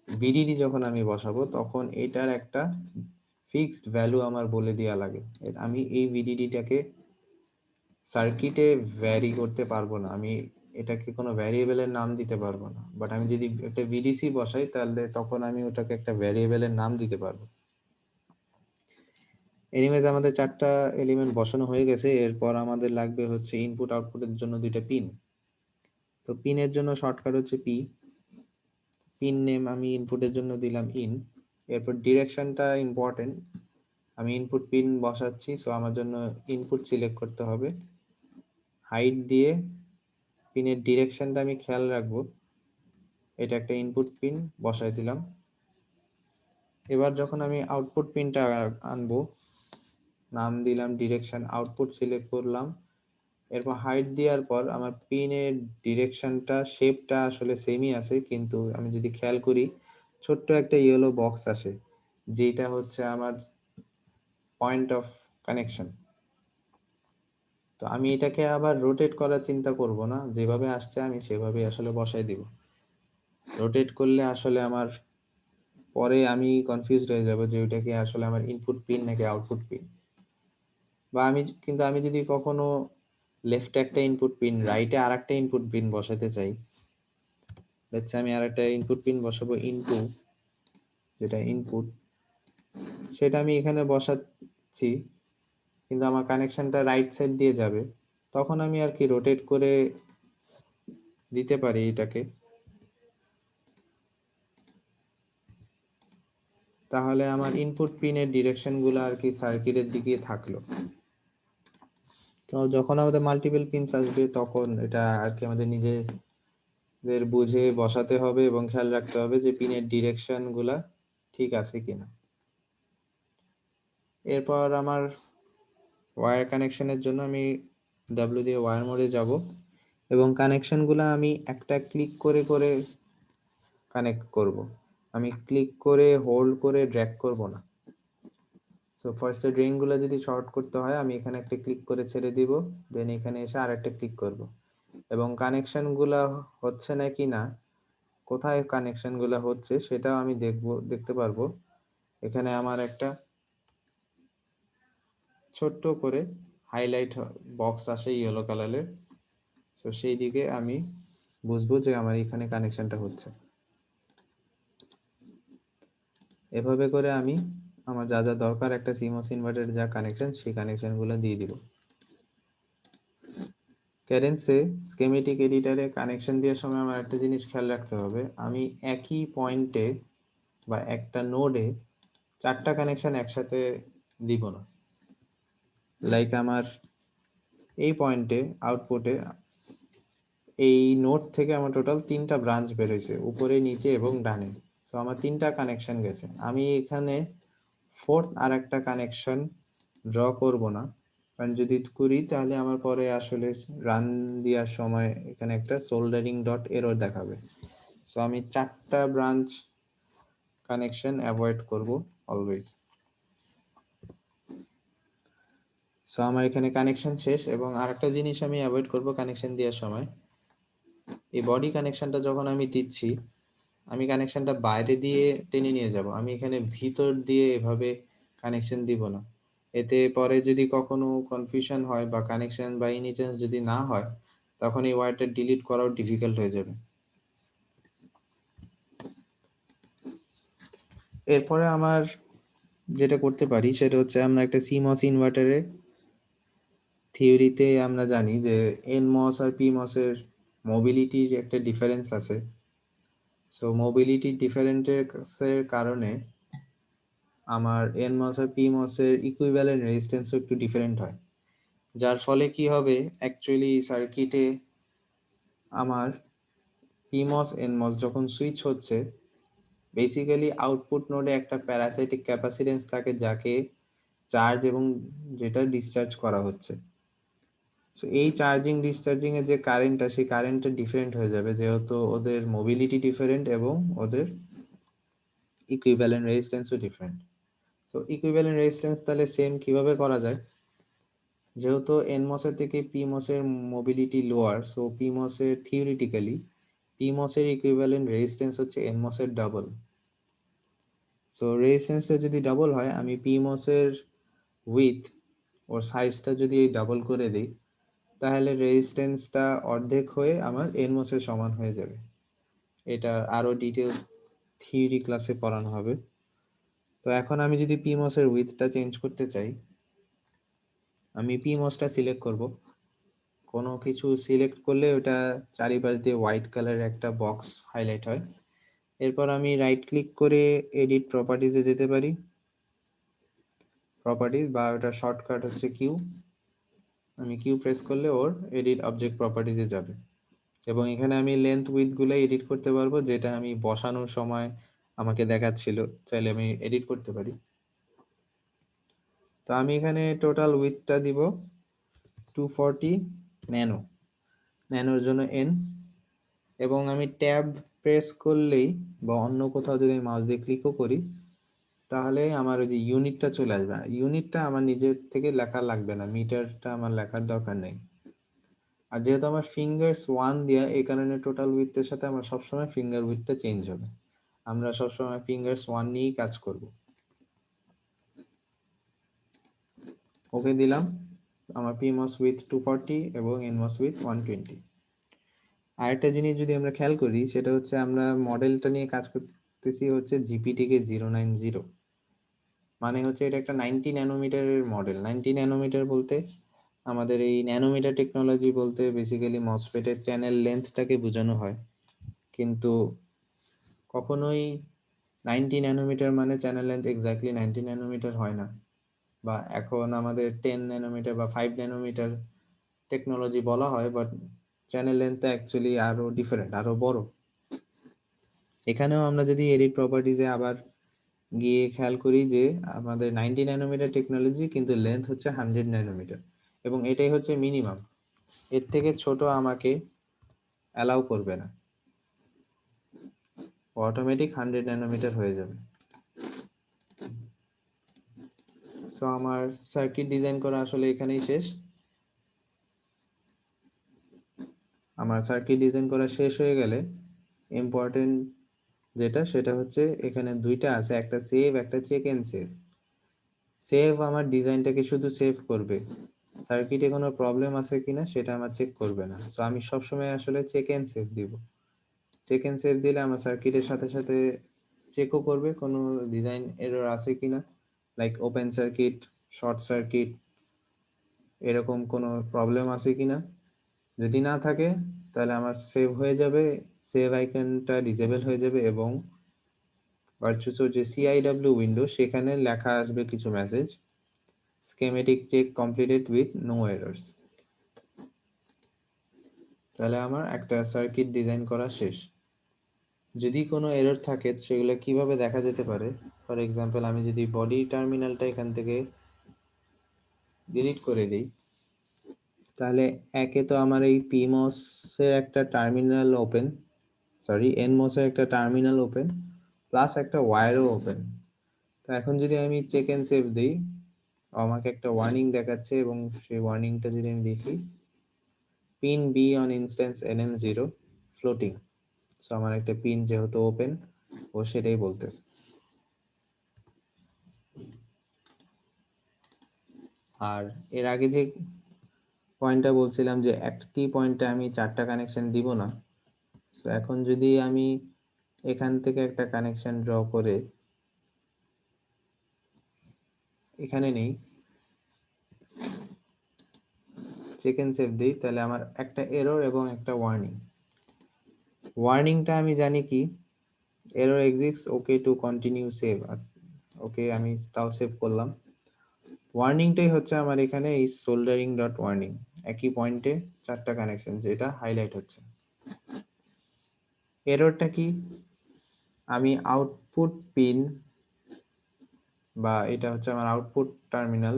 ভিডিডি যখন আমি বসাবো তখন এটার একটা ফিক্সড ভ্যালু আমার বলে দেওয়া লাগে। আমি এই ভিডিডিটাকে সার্কিটে ভ্যারি করতে পারবো না, আমি এটাকে কোনো ভ্যারিয়েবলের নাম দিতে পারবো না। বাট আমি যদি একটা ভিডিসি বসাই তাহলে তখন আমি ওটাকে একটা ভ্যারিয়েবলের নাম দিতে পারবো। এনিওয়েজ আমাদের 4টা এলিমেন্ট বসানো হয়ে গেছে। এরপর আমাদের লাগবে হচ্ছে ইনপুট আউটপুটের জন্য 2টা পিন। তো পিনের জন্য শর্টকাট হচ্ছে পি। পিন নেম আমি ইনপুটের জন্য দিলাম ইন। এরপর ডিরেকশনটা ইম্পর্টেন্ট, আমি ইনপুট পিন বসাচ্ছি, সো আমার জন্য ইনপুট সিলেক্ট করতে হবে। হাইট দিয়ে পিনের ডিরেকশনটা আমি খেয়াল রাখবো। এটা একটা ইনপুট পিন বসাই দিলাম। এবার যখন আমি আউটপুট পিনটা আনবো, নাম দিলাম ডিরেকশন, আউটপুট সিলেক্ট করলাম। এরপর হাইট দেওয়ার পর আমার পিনের ডিরেকশনটা শেপটা আসলে সেমই আছে, কিন্তু আমি যদি খেয়াল করি ছোট্ট একটা ইয়েলো বক্স আসে, যেটা হচ্ছে আমার পয়েন্ট অফ কানেকশন। তো আমি এটাকে আবার রোটেট করার চিন্তা করব না, যেভাবে আসছে আমি সেভাবেই আসলে বসাই দিব। রোটেট করলে আসলে আমার পরে আমি কনফিউজড হয়ে যাব যে ওইটা কি আসলে আমার ইনপুট পিন নাকি আউটপুট পিন। বা আমি যদি কখনো লেফটে একটা ইনপুট পিন, রাইটে আরেকটা ইনপুট পিন বসাতে চাই, লেটস সে আমি আরেকটা ইনপুট পিন বসাবো ইনটু, যেটা ইনপুট, সেটা আমি এখানে বসাচ্ছি, কিন্তু আমার কানেকশনটা রাইট সাইড দিয়ে যাবে। তখন আমি আর কি রোটেট করে দিতে পারি এটাকে, তাহলে আমার ইনপুট পিনের ডিরেকশন গুলো আর কি সার্কিটের দিকে থাকলো। তো যখন আমাদের মাল্টিপল পিনস আসবে তখন এটা আর কি আমাদের নিজেদের বুঝে বসাতে হবে এবং খেয়াল রাখতে হবে যে পিনের ডিরেকশন গুলা ঠিক আছে কিনা। এরপর আমার ওয়্যার কানেকশনের জন্য আমি W দিয়ে ওয়্যার মোডে যাব এবং কানেকশনগুলো আমি একটা ক্লিক করে করে কানেক্ট করব। আমি ক্লিক করে হোল্ড করে ড্র্যাগ করব না। সো ফার্স্টে ড্রেইনগুলো যদি শর্ট করতে হয় আমি এখানে একটা ক্লিক করে ছেড়ে দিব, দেন এখানে এসে আরেকটা ক্লিক করব এবং কানেকশনগুলো হচ্ছে নাকি না, কোথায় কানেকশনগুলো হচ্ছে সেটাও আমি দেখতে পারবো। এখানে আমার একটা ছোট্ট করে হাইলাইট বক্স আসে ইয়েলো কালারের। সো সেই দিকে আমি বুঝবো যে আমার এখানে কানেকশনটা হচ্ছে। এভাবে করে আমি আমার যা যা দরকার একটা CMOS ইনভার্টারের যা কানেকশন সেই কানেকশনগুলো দিয়ে দিব। ক্যাডেন্সে স্কিমেটিক এডিটরে কানেকশন দেওয়ার সময় আমার একটা জিনিস খেয়াল রাখতে হবে, আমি একই পয়েন্টে বা একটা নোডে 4টা কানেকশন একসাথে দিব না। লাইক আমার এই পয়েন্টে আউটপুটে এই নোড থেকে আমার টোটাল 3টা ব্রাঞ্চ বের হয়েছে, উপরে নিচে এবং ডানে। সো আমার 3টা কানেকশন গেছে। আমি এখানে ফোর্থ আর একটা কানেকশন ড্র করব না, কারণ যদি করি তাহলে আমার পরে আসলে রান দেওয়ার সময় এখানে একটা সোল্ডারিং ডট এরর দেখাবে। সো আমি 4টা ব্রাঞ্চ কানেকশন অ্যাভয়েড করব অলওয়েজ। সো আমার এখানে কানেকশন শেষ এবং আরেকটা জিনিস আমি অ্যাভয়েড করব কানেকশন দেওয়ার সময়, এই বডি কানেকশনটা যখন আমি দিচ্ছি আমি কানেকশনটা বাইরে দিয়ে টেনে নিয়ে যাব, আমি এখানে ভিতর দিয়ে এভাবে কানেকশন দিব না। এতে পরে যদি কখনো কনফিউশন হয় বা কানেকশন বা এনি চেঞ্জ যদি না হয় তখন এই ওয়্যারটা ডিলিট করাও ডিফিকাল্ট হয়ে যাবে। এরপরে আমার যেটা করতে পারি সেটা হচ্ছে, আমরা একটা CMOS ইনভার্টারে থিওরিতে আমরা জানি যে NMOS আর PMOS এর মোবিলিটির একটা ডিফারেন্স আছে। সো মোবিলিটি ডিফারেন্সের কারণে আমার NMOS আর PMOS এর ইকুইভ্যালেন্ট রেজিস্ট্যান্সও একটু ডিফারেন্ট হয়, যার ফলে কি হবে অ্যাকচুয়ালি সার্কিটে আমার PMOS NMOS যখন সুইচ হচ্ছে বেসিক্যালি আউটপুট নোডে একটা প্যারাসাইটিক ক্যাপাসিটেন্স থাকে যাকে চার্জ এবং যেটা ডিসচার্জ করা হচ্ছে। সো এই চার্জিং ডিসচার্জিং এর যে কারেন্টটা সেই কারেন্টটা ডিফারেন্ট হয়ে যাবে, যেহেতু ওদের মোবিলিটি ডিফারেন্ট এবং ওদের ইকুইভ্যালেন্ট রেজিস্ট্যান্সও ডিফারেন্ট। সো ইকুইভ্যালেন্ট রেজিস্ট্যান্স তাহলে সেম কিভাবে করা যায়, যেহেতু NMOS এর থেকে PMOS এর মোবিলিটি লোয়ার, সো PMOS এর থিওরিটিক্যালি PMOS এর ইকুইভ্যালেন্ট রেজিস্ট্যান্স হচ্ছে NMOS এর ডাবল। সো রেজিস্ট্যান্সটা যদি ডাবল হয় আমি PMOS এর উইথ ওর সাইজটা যদি ডাবল করে দিই তাহলে রেজিস্ট্যান্সটা অর্ধেক হয়ে আমার NMOS এর সমান হয়ে যাবে। এটা আরো ডিটেলস থিওরি ক্লাসে পড়ানো হবে। তো এখন আমি যদি PMOS এর উইথটা চেঞ্জ করতে চাই আমি PMOSটা সিলেক্ট করব। কোনো কিছু সিলেক্ট করলে ওটা চারিপাশ দিয়ে হোয়াইট কালারের একটা বক্স হাইলাইট হয়। এরপর আমি রাইট ক্লিক করে এডিট প্রপার্টিজে যেতে পারি, প্রপার্টিজ বা ওটা শর্টকাট হচ্ছে কিউ। আমি কিউ প্রেস করলে ওর এডিট অবজেক্ট প্রপার্টিজে যাবে এবং এখানে আমি লেন্থ উইথ গুলো এডিট করতে পারবো, যেটা আমি বসানোর সময় আমাকে দেখাচ্ছিল, চাইলে আমি এডিট করতে পারি। তো আমি এখানে টোটাল উইথটা দিব 240 ন্যানো, ন্যানোর জন্য N, এবং আমি ট্যাব প্রেস করলেই বা অন্য কোথাও যদি মাউস দিয়ে ক্লিকও করি তাহলে আমার ওই যে ইউনিটটা চলে আসবে। ইউনিটটা আমার নিজের থেকে লেখা লাগবে না, মিটারটা আমার লেখার দরকার নেই। আর যেহেতু আমার ফিঙ্গার্স 1 দেওয়া এই কারণে টোটাল উইথের সাথে আমার সবসময় ফিঙ্গার উইথটা চেঞ্জ হবে। আমরা সবসময় ফিঙ্গার্স 1 নিয়েই কাজ করব। ওকে দিলাম, আমার PMOS উইথ 240 এবং NMOS উইথ 120। আরেকটা জিনিস যদি আমরা খেয়াল করি সেটা হচ্ছে আমরা মডেলটা নিয়ে কাজ করতেছি হচ্ছে GPTK 090, মানে হচ্ছে এটা একটা 90 ন্যানোমিটারের মডেল। 90 ন্যানোমিটার বলতে আমাদের এই ন্যানোমিটার টেকনোলজি বলতে বেসিক্যালি মসফেটের চ্যানেল লেন্থটাকে বোঝানো হয়, কিন্তু কখনোই 90 ন্যানোমিটার মানে চ্যানেল লেন্থ এক্স্যাক্টলি 90 ন্যানোমিটার হয় না। বা এখন আমাদের 10 ন্যানোমিটার বা 5 ন্যানোমিটার টেকনোলজি বলা হয়, বাট চ্যানেল লেন্থটা অ্যাকচুয়ালি আরো ডিফারেন্ট, আরো বড়। এখানেও আমরা যদি এডিট প্রপার্টিজে আবার গিয়ে খেয়াল করি যে আমাদের 90 ন্যানোমিটার টেকনোলজি, কিন্তু লেন্থ হচ্ছে 100 ন্যানোমিটার, এবং এটাই হচ্ছে মিনিমাম। এর থেকে ছোট আমাকে অ্যালাউ করবে না, অটোমেটিক 100 ন্যানোমিটার হয়ে যাবে। সো আমার সার্কিট ডিজাইন করা আসলে এখানেই শেষ। আমার সার্কিট ডিজাইন করা শেষ হয়ে গেলে ইম্পর্টেন্ট যেটা, সেটা হচ্ছে এখানে দুইটা আছে, একটা সেভ, একটা চেক এন্ড সেভ। সেভ আমার ডিজাইনটাকে শুধু সেভ করবে, সার্কিটে কোনো প্রবলেম আছে কিনা সেটা আমার চেক করবে না। সো আমি সবসময় আসলে চেক এন্ড সেভ দিব। চেক এন্ড সেভ দিলে আমার সার্কিটের সাথে সাথে চেকও করবে কোনো ডিজাইন এরর আছে কিনা, like open circuit, short circuit, এরকম কোনো প্রবলেম আছে কিনা। যদি না থাকে তাহলে আমার সেভ হয়ে যাবে, সেভ আইকনটা ডিসেবল হয়ে যাবে, এবং ভার্চুসো যে সিআইডব্লিউ উইন্ডো সেখানে লেখা আসবে কিছু message, schematic check completed with no errors. তাহলে আমার একটা সার্কিট ডিজাইন করা শেষ। যদি কোনো এরর থাকে সেগুলো কিভাবে দেখা যেতে পারে, ফর এক্সাম্পল আমি যদি বডি টার্মিনালটা এখান থেকে ডিলিট করে দিই, তাহলে একে তো আমার এই পিমস এর একটা টার্মিনাল ওপেন, সরি এনমস এর একটা টার্মিনাল ওপেন, প্লাস একটা ওয়্যারও ওপেন। তো এখন যদি আমি চেক এন্ড সেভ দিই, আমাকে একটা ওয়ার্নিং দেখাচ্ছে, এবং সেই ওয়ার্নিংটা যদি আমি দেখি, pin B on instance nm0 floating. So আমার একটা পিন যেহেতু ওপেন, ও সেটাই বলতেছে। আর এর আগে যে পয়েন্টটা বলছিলাম যে একটি পয়েন্টে আমি 4টা কানেকশন দিব না, সো এখন যদি আমি এখান থেকে একটা কানেকশন ড্র করে এখানে নেই, চেক এন্ড সেভ দিই, তাহলে আমার একটা এরর এবং একটা ওয়ার্নিং। ওয়ার্নিংটা আমি জানি কি, error exists, okay to continue save. Okay, আমি তাও সেভ করলাম। ওয়ার্নিংটাই হচ্ছে আমার এখানে এই সোল্ডারিং ডট ওয়ার্নিং, একই পয়েন্টে 4টা কানেকশন যেটা হাইলাইট হচ্ছে। এররটা কি, আমি আউটপুট পিন, বা এটা হচ্ছে আমার আউটপুট টার্মিনাল,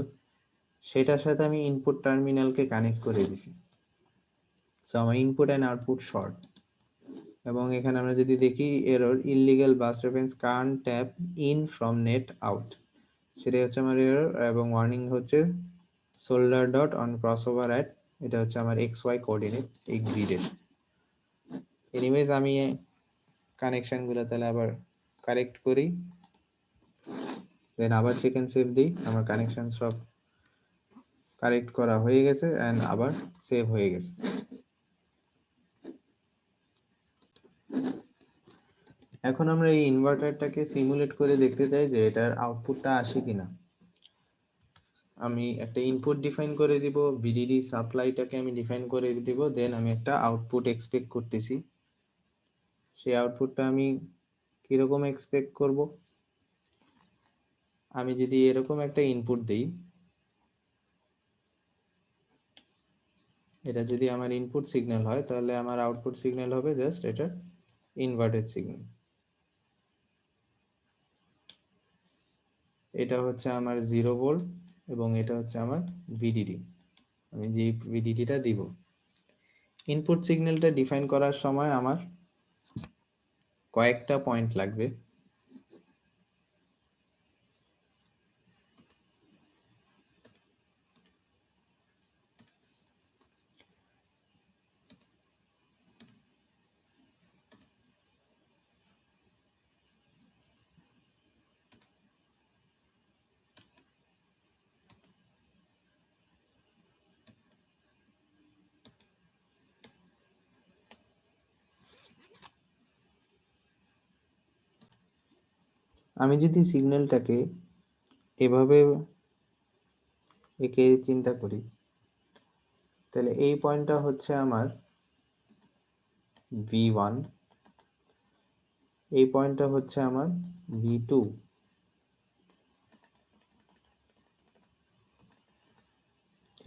সেটার সাথে আমি ইনপুট টার্মিনালকে কানেক্ট করে দিছি। সো আমার ইনপুট অ্যান্ড আউটপুট শর্ট। এবং এখানে আমরা যদি দেখি error, illegal bus reference can't tap in from net out, সেটাই হচ্ছে আমার এরর। এবং ওয়ার্নিং হচ্ছে solder dot on crossover at, এটা হচ্ছে আমার XY কোঅর্ডিনেট এই গ্রিডের। এনিওয়েজ আমি কানেকশনগুলো তাহলে আবার কারেক্ট করি, দেন আবার চেক এন্ড সেভ দিই। আমার কানেকশন সব কারেক্ট করা হয়ে গেছে এন্ড আবার সেভ হয়ে গেছে। এখন আমরা এই ইনভার্টারটাকে সিমুলেট করে দেখতে চাই যে এটার আউটপুটটা আসে কিনা। আমি একটা ইনপুট ডিফাইন করে দিব, ভিডিডি সাপ্লাইটাকে আমি ডিফাইন করে দিব, দেন আমি একটা আউটপুট এক্সপেক্ট করতেছি। সেই আউটপুটটা আমি কিরকম এক্সপেক্ট করব, আমি যদি এরকম একটা ইনপুট দেই, এটা যদি আমার ইনপুট সিগন্যাল হয়, তাহলে আমার আউটপুট সিগন্যাল হবে জাস্ট এটা ইনভার্টেড সিগন্যাল। এটা হচ্ছে আমার 0 ভোল্ট, এবং এটা হচ্ছে আমার ভিডিডি, আমি যে ভিডিডিটা দিব। ইনপুট সিগন্যালটা ডিফাইন করার সময় আমার কয়েকটা পয়েন্ট লাগবে। আমি যদি সিগন্যালটাকে এভাবে একে চিন্তা করি, তাহলে এই পয়েন্টটা হচ্ছে আমার V1, এই পয়েন্টটা হচ্ছে আমার V2,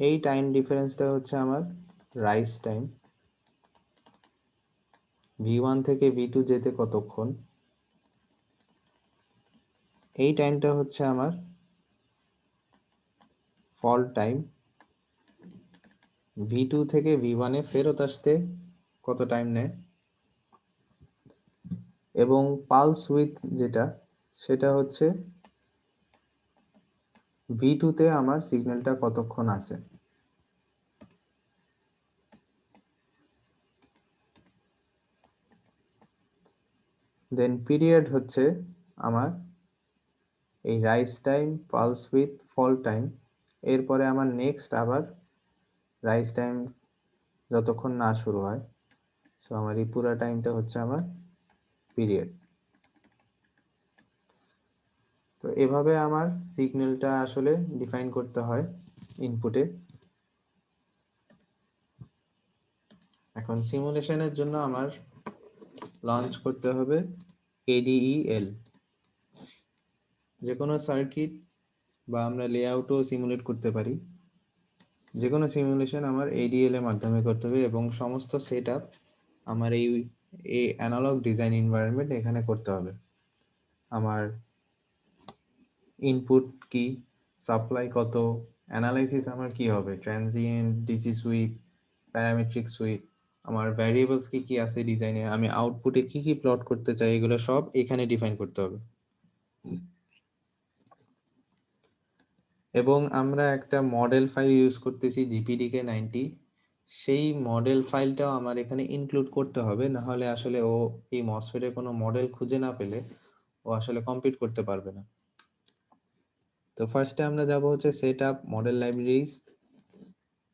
এই টাইম ডিফারেন্সটা হচ্ছে আমার রাইজ টাইম। V1 থেকে V2 যেতে কতক্ষণ, এই টাইমটা হচ্ছে আমার ফল টাইম। V2 থেকে V1 এ ফেরত আসতে কত টাইম নেয়, এবং পালস উইথ যেটা সেটা হচ্ছে V2 তে আমার সিগন্যালটা কতক্ষণ আছে। দেন পিরিয়ড হচ্ছে আমার এই rise time, pulse with, fall time, এরপরে আমার নেক্সট আবার রাইজ টাইম যতক্ষণ না শুরু হয়। সো আমার এই পুরো টাইমটা হচ্ছে আমার পিরিয়ড। তো এভাবে আমার সিগন্যালটা আসলে ডিফাইন করতে হয় ইনপুটে। এখন সিমুলেশনের জন্য আমার লঞ্চ করতে হবে ADEL। যে কোনো সার্কিট বা আমরা লেআউটও সিমুলেট করতে পারি। যে কোনো সিমুলেশন আমার ADL এর মাধ্যমে করতে হবে, এবং সমস্ত সেটআপ আমার এই অ্যানালগ ডিজাইন এনভায়রনমেন্ট এখানে করতে হবে। আমার ইনপুট কি, সাপ্লাই কত, অ্যানালাইসিস আমার কি হবে, transient, DC sweep, parametric sweep, আমার ভ্যারিয়েবলস কি কি আছে ডিজাইনে, আমি আউটপুটে কি কি প্লট করতে চাই, এগুলো সব এখানে ডিফাইন করতে হবে। এবং আমরা একটা মডেল ফাইল ইউজ করতেছি GPDK90, সেই মডেল ফাইলটাও আমার এখানে ইনক্লুড করতে হবে, না হলে আসলে ও এই মসফেটের কোনো মডেল খুঁজে না পেলে ও আসলে কমপ্লিট করতে পারবে না। তো ফার্স্টে আমরা যাব হচ্ছে সেটআপ মডেল লাইব্রেরিজ।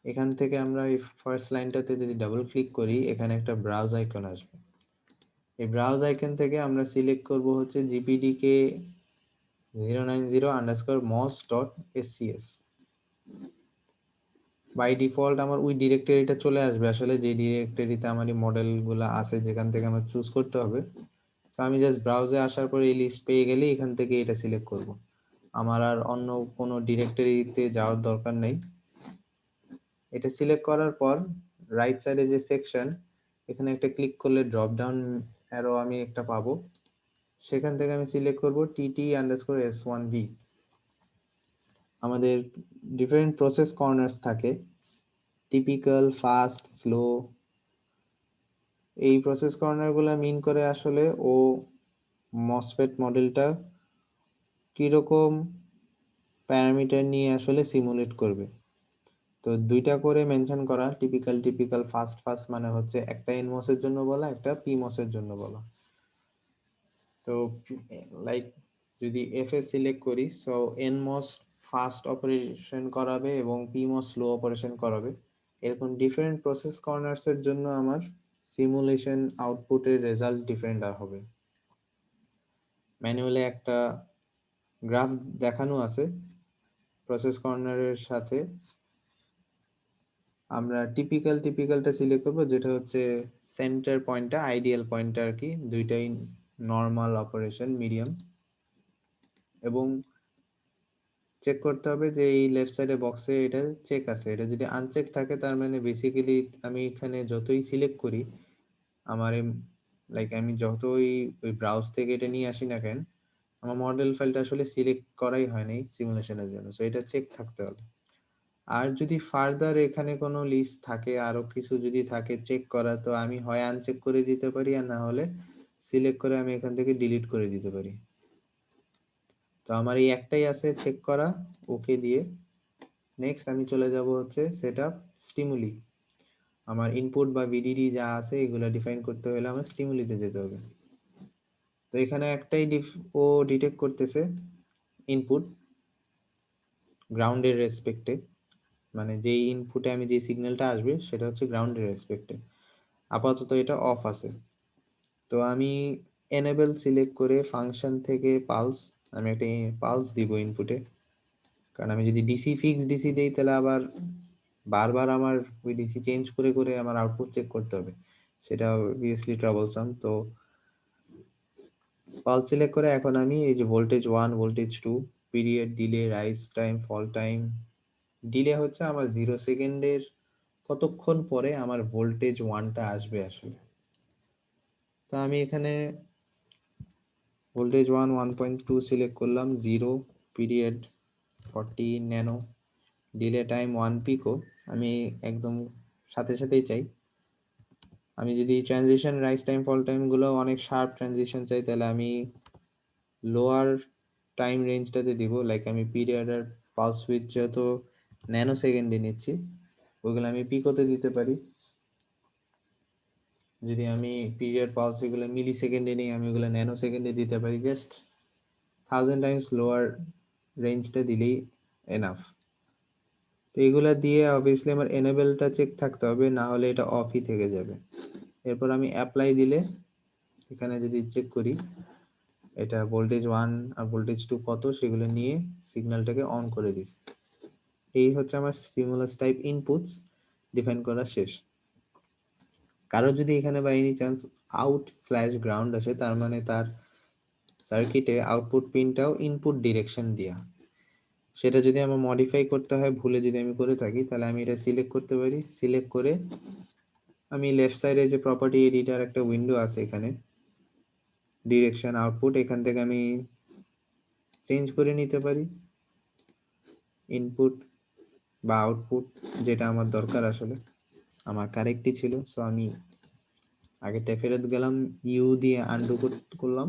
এখান থেকে আমরা এই ফার্স্ট লাইনটাতে যদি ডাবল ক্লিক করি, এখানে একটা ব্রাউজ আইকন আসবে। এই ব্রাউজ আইকন থেকে আমরা সিলেক্ট করব হচ্ছে GPDK 090_mos.scs। বাই ডিফল্ট আমার ওই ডিরেক্টরিটা চলে আসবে, আসলে যে ডিরেক্টরিতে আমার এই মডেলগুলো আছে যেখান থেকে আমার চুজ করতে হবে। সো আমি জাস্ট ব্রাউজে আসার পর এই লিস্ট পেয়ে গেলে এখান থেকে এটা সিলেক্ট করব। আমার আর অন্য কোনো ডিরেক্টরিতে যাওয়ার দরকার নেই। এটা সিলেক্ট করার পর রাইট সাইডে যে সেকশন, এখানে একটা ক্লিক করলে ড্রপ ডাউন অ্যারো আমি একটা পাবো। সেখান থেকে আমি সিলেক্ট করব TT_S1V। আমাদের ডিফারেন্ট প্রসেস কর্নার্স থাকে, টিপিক্যাল, ফাস্ট, স্লো। এই প্রসেস কর্নারগুলো মিন করে আসলে ও মসফেট মডেলটা কিরকম প্যারামিটার নিয়ে আসলে সিমুলেট করবে। তো দুইটা করে মেনশন করা, টিপিক্যাল, ফাস্ট মানে হচ্ছে একটা এনমস এর জন্য বলা, একটা পিমস এর জন্য বলা। তো লাইক যদি এফএস সিলেক্ট করি, সো এনমস ফাস্ট অপারেশন করাবে এবং পিমস স্লো অপারেশন করাবে। এরকম ডিফারেন্ট প্রসেস কর্নার্স এর জন্য আমার সিমুলেশন আউটপুটের রেজাল্ট ডিফারেন্ট হবে। ম্যানুয়ালে একটা গ্রাফ দেখানো আছে প্রসেস কর্নারের সাথে। আমরা টিপিক্যালটা সিলেক্ট করব, যেটা হচ্ছে সেন্টার পয়েন্টটা, আইডিয়াল পয়েন্টটা আর কি, দুইটাই নর্মাল অপারেশন, মিডিয়াম। এবং চেক করতে হবে যে এই লেফট সাইডে বক্সে এটা চেক আছে। এটা যদি আনচেক থাকে তার মানে বেসিক্যালি আমি এখানে যতই সিলেক্ট করি, আমার লাইক আমি যতই ওই ব্রাউজ থেকে এটা নিয়ে আসি না কেন, আমার মডেল ফাইলটা আসলে সিলেক্ট করাই হয়নি সিমুলেশনের জন্য। সো এটা চেক থাকতে হবে। আর যদি ফার্দার এখানে কোনো লিস্ট থাকে, আরো কিছু যদি থাকে চেক করা, তো আমি হয় আনচেক করে দিতে পারি, আর না হলে সিলেক্ট করে আমি এখান থেকে ডিলিট করে দিতে পারি। তো আমার এই একটাই আছে চেক করা, ওকে দিয়ে নেক্সট আমি চলে যাব হচ্ছে সেটআপ স্টিমুলি। আমার ইনপুট বা ভিডিডি যা আছে এগুলো ডিফাইন করতে হলে আমার স্টিমুলিতে যেতে হবে। তো এখানে একটাই ও ডিটেক্ট করতেছে ইনপুট গ্রাউন্ডের রেসপেক্টে, মানে যেই ইনপুটে আমি যে সিগন্যালটা আসবে সেটা হচ্ছে গ্রাউন্ডের রেসপেক্টে। আপাতত এটা অফ আছে। তো আমি এনেবল সিলেক্ট করে ফাংশন থেকে পালস, আমি একটা পালস দিব ইনপুটে। কারণ আমি যদি ডিসি ফিক্স ডিসি দেই তাহলে আবার বারবার আমার ওই ডিসি চেঞ্জ করে করে আমার আউটপুট চেক করতে হবে, সেটা অবভিয়াসলি ট্রাবলসাম। তো পালস সিলেক্ট করে এখন আমি এই যে voltage 1, voltage 2, period, delay, rise time, fall time. Delay হচ্ছে আমার 0 সেকেন্ডের কতক্ষণ পরে আমার ভোল্টেজ 1টা আসবে আসলে। তো আমি এখানে ভোল্টেজ 1.2 সিলেক্ট করলাম, 0 পিরিয়ড 40 ন্যানো, ডিলে টাইম 1 পিকো। আমি একদম সাথে সাথেই চাই। আমি যদি ট্রানজিশন রাইজ টাইম ফল টাইমগুলো অনেক শার্প ট্রানজিশন চাই, তাহলে আমি লোয়ার টাইম রেঞ্জটাতে দিব। লাইক আমি পিরিয়ড আর পালস উইথ যত ন্যানো সেকেন্ডে নিচ্ছি, ওইগুলো আমি পিকোতে দিতে পারি। যদি আমি পিরিয়ড পালস এগুলো মিলি সেকেন্ডে নিই, আমি ওগুলো ন্যানো সেকেন্ডে দিতে পারি। জাস্ট 1000 টাইমস লোয়ার রেঞ্জটা দিলেই এনাফ। তো এগুলা দিয়ে অবভিয়াসলি আমার এনেবলটা চেক থাকতে হবে, না হলে এটা অফই থেকে যাবে। এরপর আমি অ্যাপ্লাই দিলে এখানে যদি চেক করি এটা ভোল্টেজ 1 আর ভোল্টেজ 2 কত, সেগুলো নিয়ে সিগন্যালটাকে অন করে দিছি। এই হচ্ছে আমার স্টিমুলাস টাইপ ইনপুটস ডিফাইন করা শেষ। কারো যদি এখানে বাই এনি চান্স আউট/গ্রাউন্ড আসে, তার মানে তার সার্কিটে আউটপুট পিনটাও ইনপুট ডিরেকশন দেয়া। সেটা যদি আমার মডিফাই করতে হয়, ভুলে যদি আমি করে থাকি, তাহলে আমি এটা সিলেক্ট করতে পারি। সিলেক্ট করে আমি লেফট সাইডে যে প্রপার্টি এডিটর একটা উইন্ডো আছে, এখানে ডিরেকশন আউটপুট, এখান থেকে আমি চেঞ্জ করে নিতে পারি ইনপুট বা আউটপুট, যেটা আমার দরকার। আসলে আমার কারেক্টই ছিল, সো আমি আগেরটা ফেরত গেলাম, ইউ দিয়ে আনডু করলাম।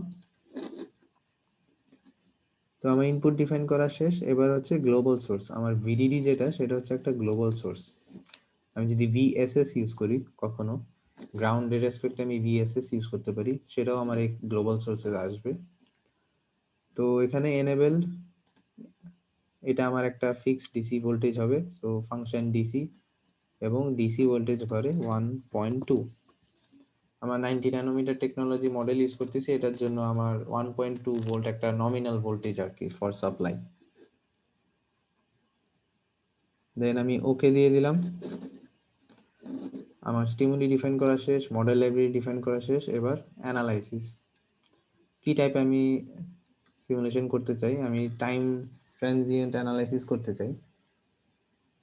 তো আমার ইনপুট ডিফাইন করা শেষ। এবার হচ্ছে গ্লোবাল সোর্স। আমার ভিডিডি যেটা, সেটা হচ্ছে একটা গ্লোবাল সোর্স। আমি যদি ভিএসএস ইউজ করি কখনো, গ্রাউন্ডের রেসপেক্টে আমি ভিএসএস ইউজ করতে পারি, সেটাও আমার এই গ্লোবাল সোর্সে আসবে। তো এখানে এনেবলড, এটা আমার একটা ফিক্সড ডিসি ভোল্টেজ হবে। সো ফাংশন ডিসি এবং ডিসি ভোল্টেজ ভরে 1.2। আমার 90 ন্যানোমিটার টেকনোলজি মডেল ইউজ করতেছি, এটার জন্য আমার 1.2 ভোল্ট একটা নমিনাল ভোল্টেজ আর কি ফর সাপ্লাই। দেন আমি ওকে দিয়ে দিলাম। আমার স্টিমুলি ডিফাইন করা শেষ, মডেল লাইব্রেরি ডিফাইন করা শেষ। এবার অ্যানালাইসিস, কি টাইপ আমি সিমুলেশন করতে চাই। আমি টাইম ট্রানজিয়েন্ট অ্যানালাইসিস করতে চাই।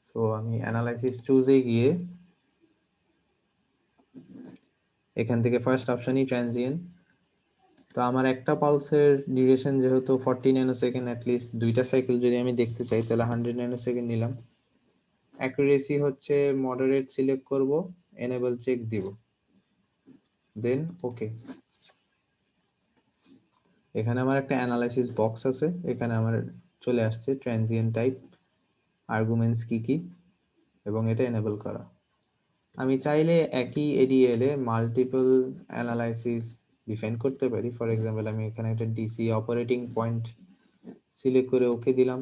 সো আমি অ্যানালাইসিস চুজে গিয়ে এখান থেকে ফার্স্ট অপশনই ট্রানজিয়েন্ট। তো আমার একটা পালসের ডিউরেশন যেহেতু 40 ন্যানো সেকেন্ড, অ্যাটলিস্ট দুইটা সাইকেল যদি আমি দেখতে চাই, তাহলে 100 ন্যানো সেকেন্ড নিলাম। অ্যাকুরেসি হচ্ছে মডারেট সিলেক্ট করব, এনেবল চেক দিব, দেন ওকে। এখানে আমার একটা অ্যানালাইসিস বক্স আছে, এখানে আমার চলে আসছে ট্রানজিয়েন্ট টাইপ, আর্গুমেন্টস কি কি, এবং এটা এনেবল করা। আমি চাইলে একই এডিএল এ মাল্টিপল অ্যানালাইসিস ডিফাইন করতে পারি। ফর এক্সাম্পল, আমি এখানে একটা ডিসি অপারেটিং পয়েন্ট সিলেক্ট করে ওকে দিলাম,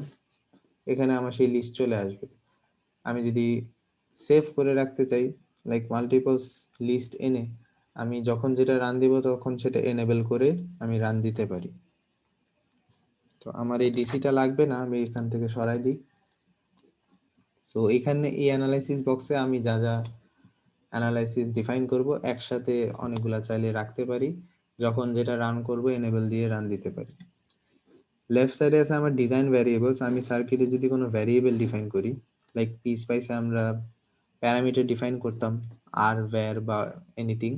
এখানে আমার সেই লিস্ট চলে আসবে। আমি যদি সেভ করে রাখতে চাই, লাইক মাল্টিপলস লিস্ট এনে আমি যখন যেটা রান দিব তখন সেটা এনেবল করে আমি রান দিতে পারি। তো আমার এই ডিসিটা লাগবে না, আমি এখান থেকে সরাই দিই। সো এখানে এই অ্যানালাইসিস বক্সে আমি যা যা অ্যানালাইসিস ডিফাইন করব, একসাথে অনেকগুলা চাইলে রাখতে পারি। যখন যেটা রান করব এনেবল দিয়ে রান দিতে পারি। লেফট সাইডে আছে আমার ডিজাইন ভ্যারিয়েবলস। আমি সার্কিটে যদি কোনো ভ্যারিয়েবল ডিফাইন করি, লাইক পিসপাইসে আমরা প্যারামিটার ডিফাইন করতাম, আর ভ্যার বা এনিথিং,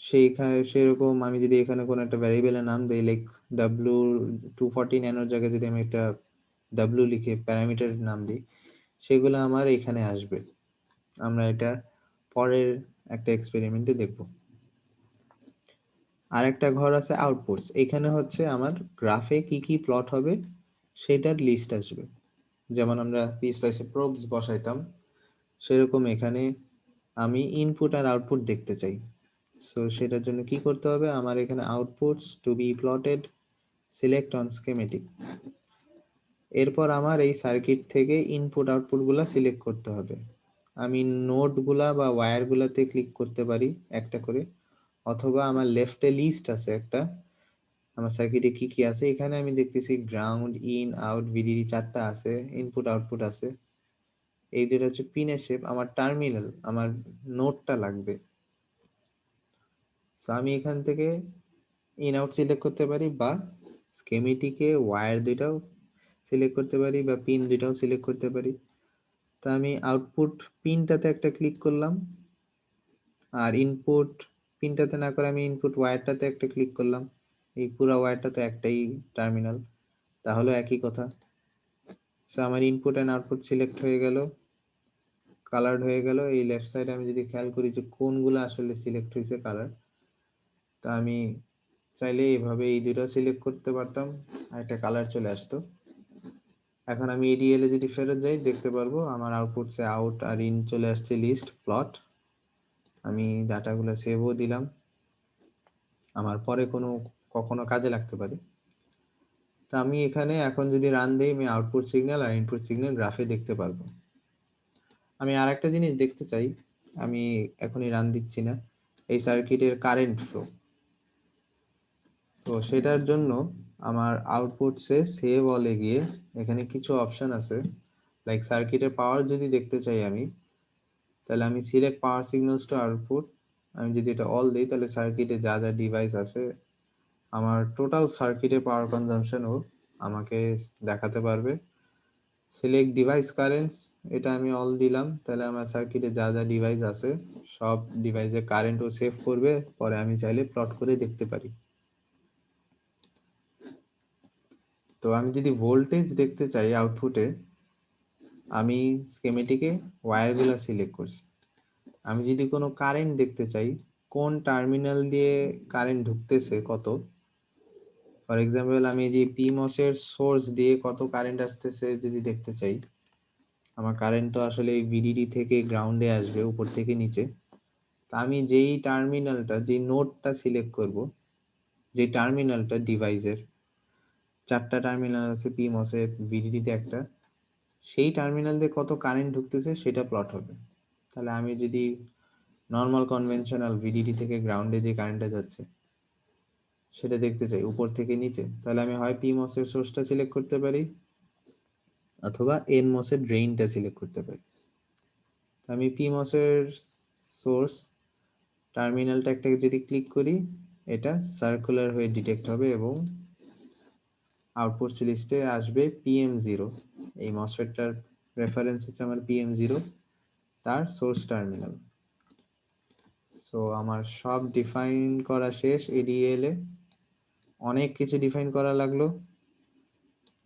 সেইখানে সেরকম আমি যদি এখানে কোনো একটা ভ্যারিয়েবলের নাম দিই, লাইক W240 ন্যানোর জায়গায় যদি আমি একটা W লিখে প্যারামিটারের নাম দিই, সেগুলো আমার এখানে আসবে। আমরা এটা পরের একটা এক্সপেরিমেন্টে দেখব। আর একটা ঘর আছে আউটপুটস, এখানে হচ্ছে আমার গ্রাফে কি কি প্লট হবে সেটার লিস্ট আসবে। যেমন আমরা পিসপাইসে প্রোবস বসাইতাম, সেরকম এখানে আমি ইনপুট আর আউটপুট দেখতে চাই। সো সেটার জন্য কি করতে হবে, আমার এখানে outputs to be plotted, select on schematic. এরপর আমার এই সার্কিট থেকে ইনপুট আউটপুট গুলা সিলেক্ট করতে হবে। আমি নোড গুলা বা ওয়্যার গুলাতে ক্লিক করতে পারি একটা করে, অথবা আমার লেফটে লিস্ট আছে একটা, আমার সার্কিটে কি কি আছে। এখানে আমি দেখতেছি গ্রাউন্ড, ইন, আউট, ভিডিডি 4টা আছে, ইনপুট আউটপুট আছে। এই দুটো হচ্ছে পিনের শেপ। আমার টার্মিনাল, আমার নোডটা লাগবে। সো আমি এখান থেকে ইন আউট সিলেক্ট করতে পারি, বা স্কেমেটিকে ওয়্যার দুইটাও সিলেক্ট করতে পারি, বা পিন দুইটাও সিলেক্ট করতে পারি। তো আমি আউটপুট পিনটাতে একটা ক্লিক করলাম, আর ইনপুট পিনটাতে না করে আমি ইনপুট ওয়্যারটাতে একটা ক্লিক করলাম। এই পুরো ওয়্যারটা তো একটাই টার্মিনাল, তাহলে একই কথা। সো আমার ইনপুট এন্ড আউটপুট সিলেক্ট হয়ে গেল, কালার্ড হয়ে গেল। এই লেফট সাইডে আমি যদি খেয়াল করি যে কোনগুলো আসলে সিলেক্ট হয়েছে কালার, তা আমি চাইলে এইভাবে এই দুটো সিলেক্ট করতে পারতাম আর একটা কালার চলে আসতো। এখন আমি এডিএল এ যদি ফেরত যাই দেখতে পারবো আমার আউটপুটসে আউট আর ইন চলে আসছে লিস্ট প্লট। আমি ডাটাগুলো সেভও দিলাম, আমার পরে কখনো কাজে লাগতে পারে। তা আমি এখানে এখন যদি রান দেই আমি আউটপুট সিগন্যাল আর ইনপুট সিগন্যাল গ্রাফে দেখতে পারবো। আমি আর একটা জিনিস দেখতে চাই, আমি এখনই রান দিচ্ছি না, এই সার্কিটের কারেন্ট ফ্লো। তো সেটার জন্য আমার আউটপুটসে সেভ অলে গিয়ে এখানে কিছু অপশন আছে, লাইক সার্কিটের পাওয়ার যদি দেখতে চাই আমি, তাহলে আমি সিলেক্ট পাওয়ার সিগন্যালস টু আউটপুট, আমি যদি এটা অল দিই তাহলে সার্কিটে যা যা ডিভাইস আছে আমার টোটাল সার্কিটের পাওয়ার কনজাম্পশনও আমাকে দেখাতে পারবে। সিলেক্ট ডিভাইস কারেন্টস, এটা আমি অল দিলাম, তাহলে আমার সার্কিটে যা যা ডিভাইস আছে সব ডিভাইসের কারেন্টও সেভ করবে, পরে আমি চাইলে প্লট করে দেখতে পারি। তো আমি যদি ভোল্টেজ দেখতে চাই আউটপুটে, আমি স্কেমেটিকে ওয়্যারগুলো সিলেক্ট করছি। আমি যদি কোনো কারেন্ট দেখতে চাই, কোন টার্মিনাল দিয়ে কারেন্ট ঢুকতেছে কত, ফর এক্সাম্পল আমি যে পিমস এর সোর্স দিয়ে কত কারেন্ট আসতেছে যদি দেখতে চাই, আমার কারেন্ট তো আসলে ভিডিডি থেকে গ্রাউন্ডে আসবে উপর থেকে নিচে। তা আমি যেই টার্মিনালটা, যেই নোডটা সিলেক্ট করব, যে টার্মিনালটা ডিভাইসের 4টা টার্মিনাল আছে পিমস এর, ভিডিডিতে একটা, সেই টার্মিনাল দিয়ে কত কারেন্ট ঢুকতেছে সেটা প্লট হবে। তাহলে আমি যদি নর্মাল কনভেনশনাল ভিডিডি থেকে গ্রাউন্ডে যে কারেন্টটা যাচ্ছে সেটা দেখতে চাই উপর থেকে নিচে, তাহলে আমি হয় পিমস এর সোর্সটা সিলেক্ট করতে পারি অথবা এনমস এর ড্রেইনটা সিলেক্ট করতে পারি। আমি পিমস এর সোর্স টার্মিনালটা একটা যদি ক্লিক করি, এটা সার্কুলার হয়ে ডিটেক্ট হবে এবং আউটপুট লিস্টে আসবে PM0। এই মসফেটটার রেফারেন্স হচ্ছে আমার PM0, তার সোর্স টার্মিনাল। সো আমার সব ডিফাইন করা শেষ এডিএল এ, অনেক কিছু ডিফাইন করা লাগলো।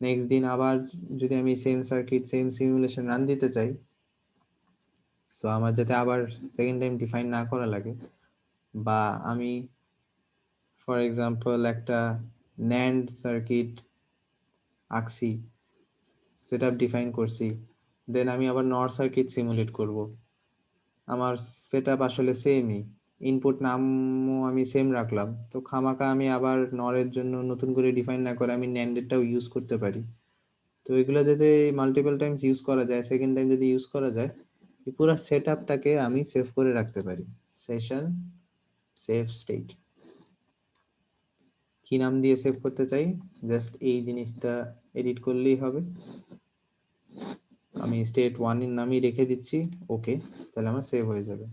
নেক্সট দিন আবার যদি আমি same circuit same simulation run দিতে চাই, সো আমার যাতে আবার সেকেন্ড টাইম ডিফাইন না করা লাগে, বা আমি ফর এক্সাম্পল একটা ন্যান্ড সার্কিট আঁকছি, সেটআপ ডিফাইন করছি, দেন আমি আবার নর সার্কিট সিমুলেট করব, আমার সেটআপ আসলে সেমই, ইনপুট নামও আমি সেম রাখলাম, তো খামাকা আমি আবার নরের জন্য নতুন করে ডিফাইন না করে আমি ন্যান্ডেরটাও ইউজ করতে পারি। তো এগুলো যাতে মাল্টিপল টাইমস ইউজ করা যায়, সেকেন্ড টাইম যদি ইউজ করা যায়, এই পুরো সেটআপটাকে আমি সেভ করে রাখতে পারি। সেশন সেভ স্টেট, কি নাম দিয়ে সেভ করতে চাই, জাস্ট এই জিনিসটা এডিট করলেই হবে। আমি স্টেট 1 এর নামই রেখে দিচ্ছি, ওকে, তাহলে আমার সেভ হয়ে যাবে।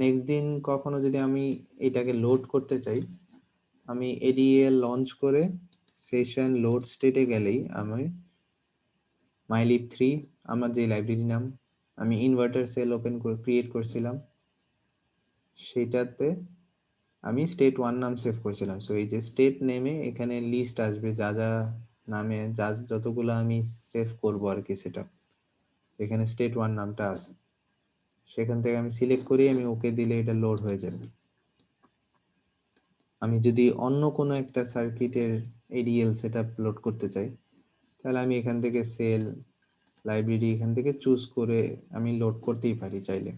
নেক্সট দিন কখনো যদি আমি এটাকে লোড করতে চাই, আমি এডিএল লঞ্চ করে সেশন লোড স্টেটে গেলেই আমি mylib3 আমার যে লাইব্রেরি নাম আমি ইনভার্টার সেল ওপেন করে ক্রিয়েট করছিলাম, সেটাতে আমি স্টেট 1 নাম সেভ করছিলাম। সো এই যে স্টেট নেমে এখানে লিস্ট আসবে যা যা নামে যতগুলো আমি সেভ করব আর কি, সেটা এখানে স্টেট 1 নামটা আছে, সেখান থেকে আমি সিলেক্ট করি, আমি ওকে দিলে এটা লোড হয়ে যাবে। আমি যদি অন্য কোনো একটা সার্কিটের এডিএল সেটআপ লোড করতে চাই, তাহলে আমি এখান থেকে সেল লাইব্রেরি এখান থেকে চুজ করে আমি লোড করতেই পারি চাইলে।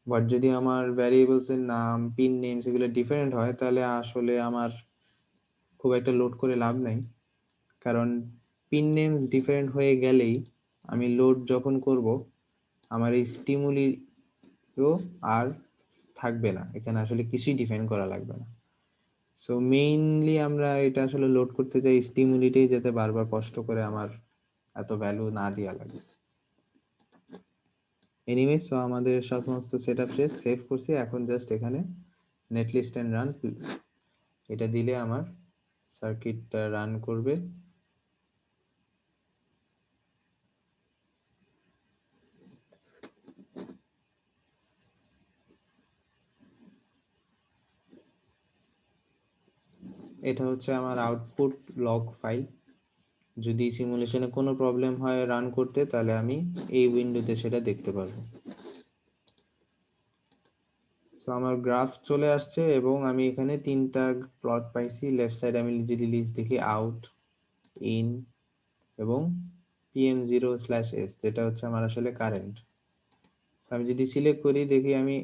বাট যদি আমার ভ্যারিয়েবলস এর নাম, পিন নেমস এগুলো ডিফারেন্ট হয়, তাহলে আসলে আমার খুব একটা লোড করে লাভ নাই, কারণ পিন নেমস ডিফারেন্ট হয়ে গেলেই আমি লোড যখন করব আমার এই স্টিমুলিও আর থাকবে না, এখানে আসলে কিছুই ডিফাইন করা লাগবে না। সো মেইনলি আমরা এটা আসলে লোড করতে চাই স্টিমুলিটাই, যাতে বারবার কষ্ট করে আমার এত ভ্যালু না দেওয়া লাগে। এনিওয়ে, সো আমাদের সমস্ত সেটআপ শেষ, সেভ করছি, এখন জাস্ট এখানে নেটলিস্ট এন্ড রান, এটা দিলে আমার সার্কিটটা রান করবে। এটা হচ্ছে আমার আউটপুট লগ ফাইল। যদি সিমুলেশনে কোনো প্রবলেম হয় রান করতে, তাহলে আমি এই উইন্ডোতে সেটা দেখতে পারবো। সো আমার গ্রাফ চলে আসছে এবং আমি এখানে তিনটা প্লট পাইছি। লেফট সাইডে আমি যদি লিস্ট দেখি আউট, ইন এবং PM0/S, যেটা হচ্ছে আমার আসলে কারেন্ট। আমি যদি সিলেক্ট করি, দেখি আমি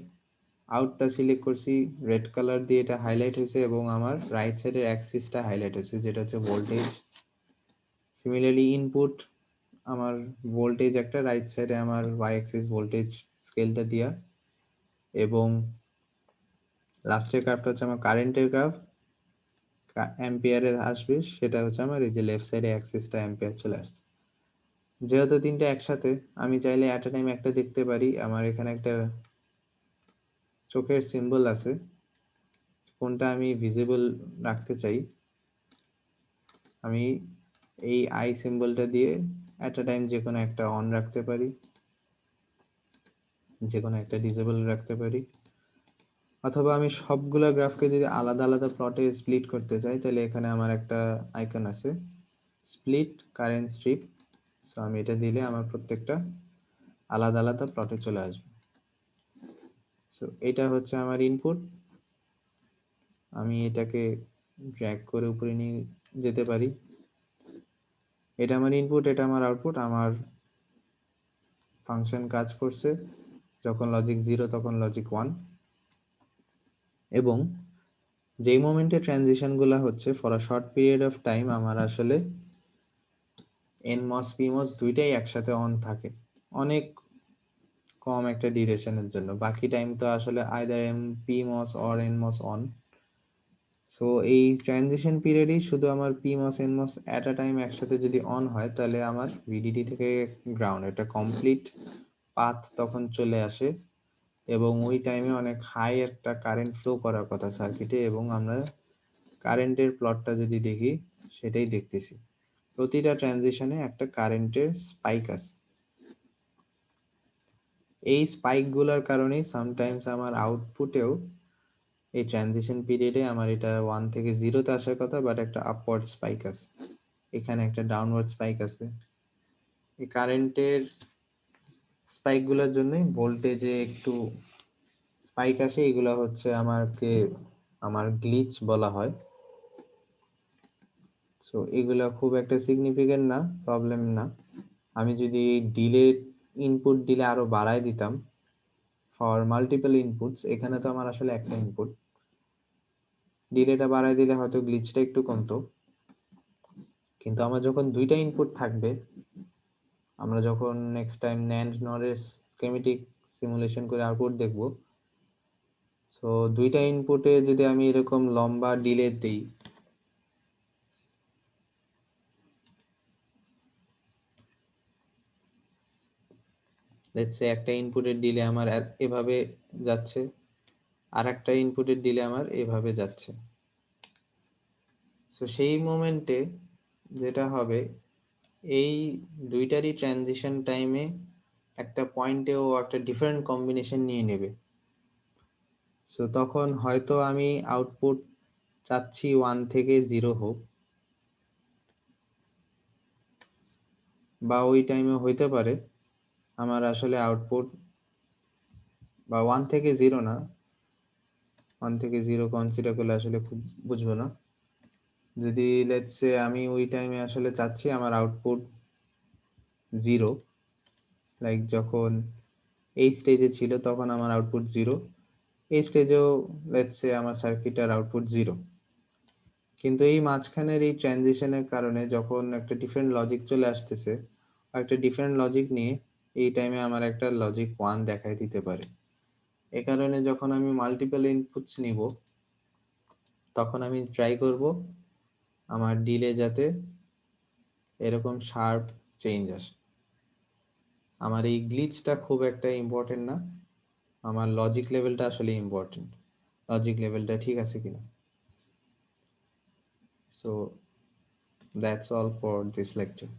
আউটটা সিলেক্ট করছি, রেড কালার দিয়ে এটা হাইলাইট হয়েছে এবং আমার রাইট সাইডের অ্যাক্সিসটা হাইলাইট হয়েছে, যেটা হচ্ছে ভোল্টেজ। সিমিলারলি ইনপুট, আমার ভোল্টেজ একটা, রাইট সাইডে আমার ওয়াই অ্যাক্সিস ভোল্টেজ স্কেলটা দিয়া, এবং লাস্টের গ্রাফটা হচ্ছে আমার কারেন্টের গ্রাফ, অ্যাম্পিয়ারে আসবে, সেটা হচ্ছে আমার এই যে লেফট সাইডে অ্যাক্সিসটা অ্যাম্পিয়ার চলে আসছে। যেহেতু তিনটা একসাথে, আমি চাইলে অ্যাট এ টাইম একটা দেখতে পারি। আমার এখানে একটা চোখের সিম্বল আছে, কোনটা আমি ভিজিবল রাখতে চাই, আমি এই আই সিম্বলটা দিয়ে অ্যাট এ টাইম যে কোনো একটা অন রাখতে পারি, যে কোনো একটা ডিসেবল রাখতে পারি, অথবা আমি সবগুলা গ্রাফকে যদি আলাদা আলাদা প্লটে স্প্লিট করতে চাই, তাহলে এখানে আমার একটা আইকন আছে, স্প্লিট কারেন্ট স্ট্রিপ। সো আমি এটা দিলে আমার প্রত্যেকটা আলাদা আলাদা প্লটে চলে আসবে। সো এটা হচ্ছে আমার ইনপুট। আমি এটাকে ড্র্যাগ করে উপরে নিয়ে যেতে পারি। এটা আমার ইনপুট, এটা আমার আউটপুট। আমার ফাংশন কাজ করছে, যখন লজিক 0 তখন লজিক 1, এবং যেই মোমেন্টে ট্রানজিশনগুলো হচ্ছে for a short period of time, আমার আসলে এনমস পিমস দুইটাই একসাথে অন থাকে, অনেক কম একটা ডিউরেশনের জন্য। বাকি টাইম তো আসলে আইদার এম PMOS or NMOS on. So এই ট্রানজিশন পিরিয়ডই শুধু আমার PMOS NMOS at a time একসাথে যদি অন হয়, তাহলে আমার ভিডিডি থেকে গ্রাউন্ড এটা কমপ্লিট পাথ তখন চলে আসে, এবং ওই টাইমে অনেক হাই একটা কারেন্ট ফ্লো করার কথা সার্কিটে, এবং আমরা কারেন্টের প্লটটা যদি দেখি, সেটাই দেখতেছি। প্রতিটা ট্রানজিশনে একটা কারেন্টের স্পাইক আছে। এই স্পাইকগুলোর কারণেই সামটাইমস আমার আউটপুটেও এই ট্রানজিশন পিরিয়ডে আমার এটা 1 থেকে 0-তে আসার কথা, বাট একটা আপওয়ার্ড স্পাইক আছে, এখানে একটা ডাউনওয়ার্ড স্পাইক আছে। এই কারেন্টের স্পাইকগুলোর জন্যই ভোল্টেজে একটু স্পাইক আসে। এগুলো হচ্ছে আমার গ্লিচ বলা হয়। সো এগুলো খুব একটা সিগনিফিকেন্ট না, প্রবলেম না। আমি যদি ডিলে ইনপুট দিলে আরো বাড়ায় দিতাম ফর মাল্টিপল ইনপুটস, এখানে তো আমার আসলে একটা ইনপুট, ডিলেটা বাড়ায় দিলে হয়তো গ্লিচটা একটু কমতো। কিন্তু আমার যখন দুইটা ইনপুট থাকবে, আমরা যখন নেক্সট টাইম NAND নরের স্কেমেটিক সিমুলেশন করে আউটপুট দেখব, সো দুইটা ইনপুটে যদি আমি এরকম লম্বা ডিলে দিই, লেটস সে একটা ইনপুটের ডিলে আমার এভাবে যাচ্ছে, আর একটা ইনপুটের ডিলে আমার এভাবে যাচ্ছে। সো সেই মোমেন্টে যেটা হবে, এই দুইটারই ট্রানজিশন টাইমে একটা পয়েন্টে ও একটা ডিফারেন্ট কম্বিনেশন নিয়ে নেবে। সো তখন হয়তো আমি আউটপুট চাচ্ছি 1 থেকে 0 হোক, বা ওই টাইমে হইতে পারে আমার আসলে আউটপুট, বা 1 থেকে 0 না, 1 থেকে 0 কনসিডার করলে আসলে খুব বুঝবো না। যদি লেটস সে আমি ওই টাইমে আসলে চাচ্ছি আমার আউটপুট 0, লাইক যখন এই স্টেজে ছিল তখন আমার আউটপুট 0, এই স্টেজেও লেটস সে আমার সার্কিটের আউটপুট 0। কিন্তু এই মাঝখানের এই ট্রানজিশনের কারণে যখন একটা ডিফারেন্ট লজিক চলে আসতেছে, একটা ডিফারেন্ট লজিক নিয়ে এই টাইমে আমার একটা লজিক 1 দেখাই দিতে পারে। এ কারণে যখন আমি মাল্টিপল ইনপুটস নিব, তখন আমি ট্রাই করব আমার ডিলে যাতে এরকম শার্প চেঞ্জ আসে। আমার এই গ্লিচটা খুব একটা ইম্পর্টেন্ট না, আমার লজিক লেভেলটা আসলে ইম্পর্টেন্ট, লজিক লেভেলটা ঠিক আছে কিনা। So that's all for this lecture.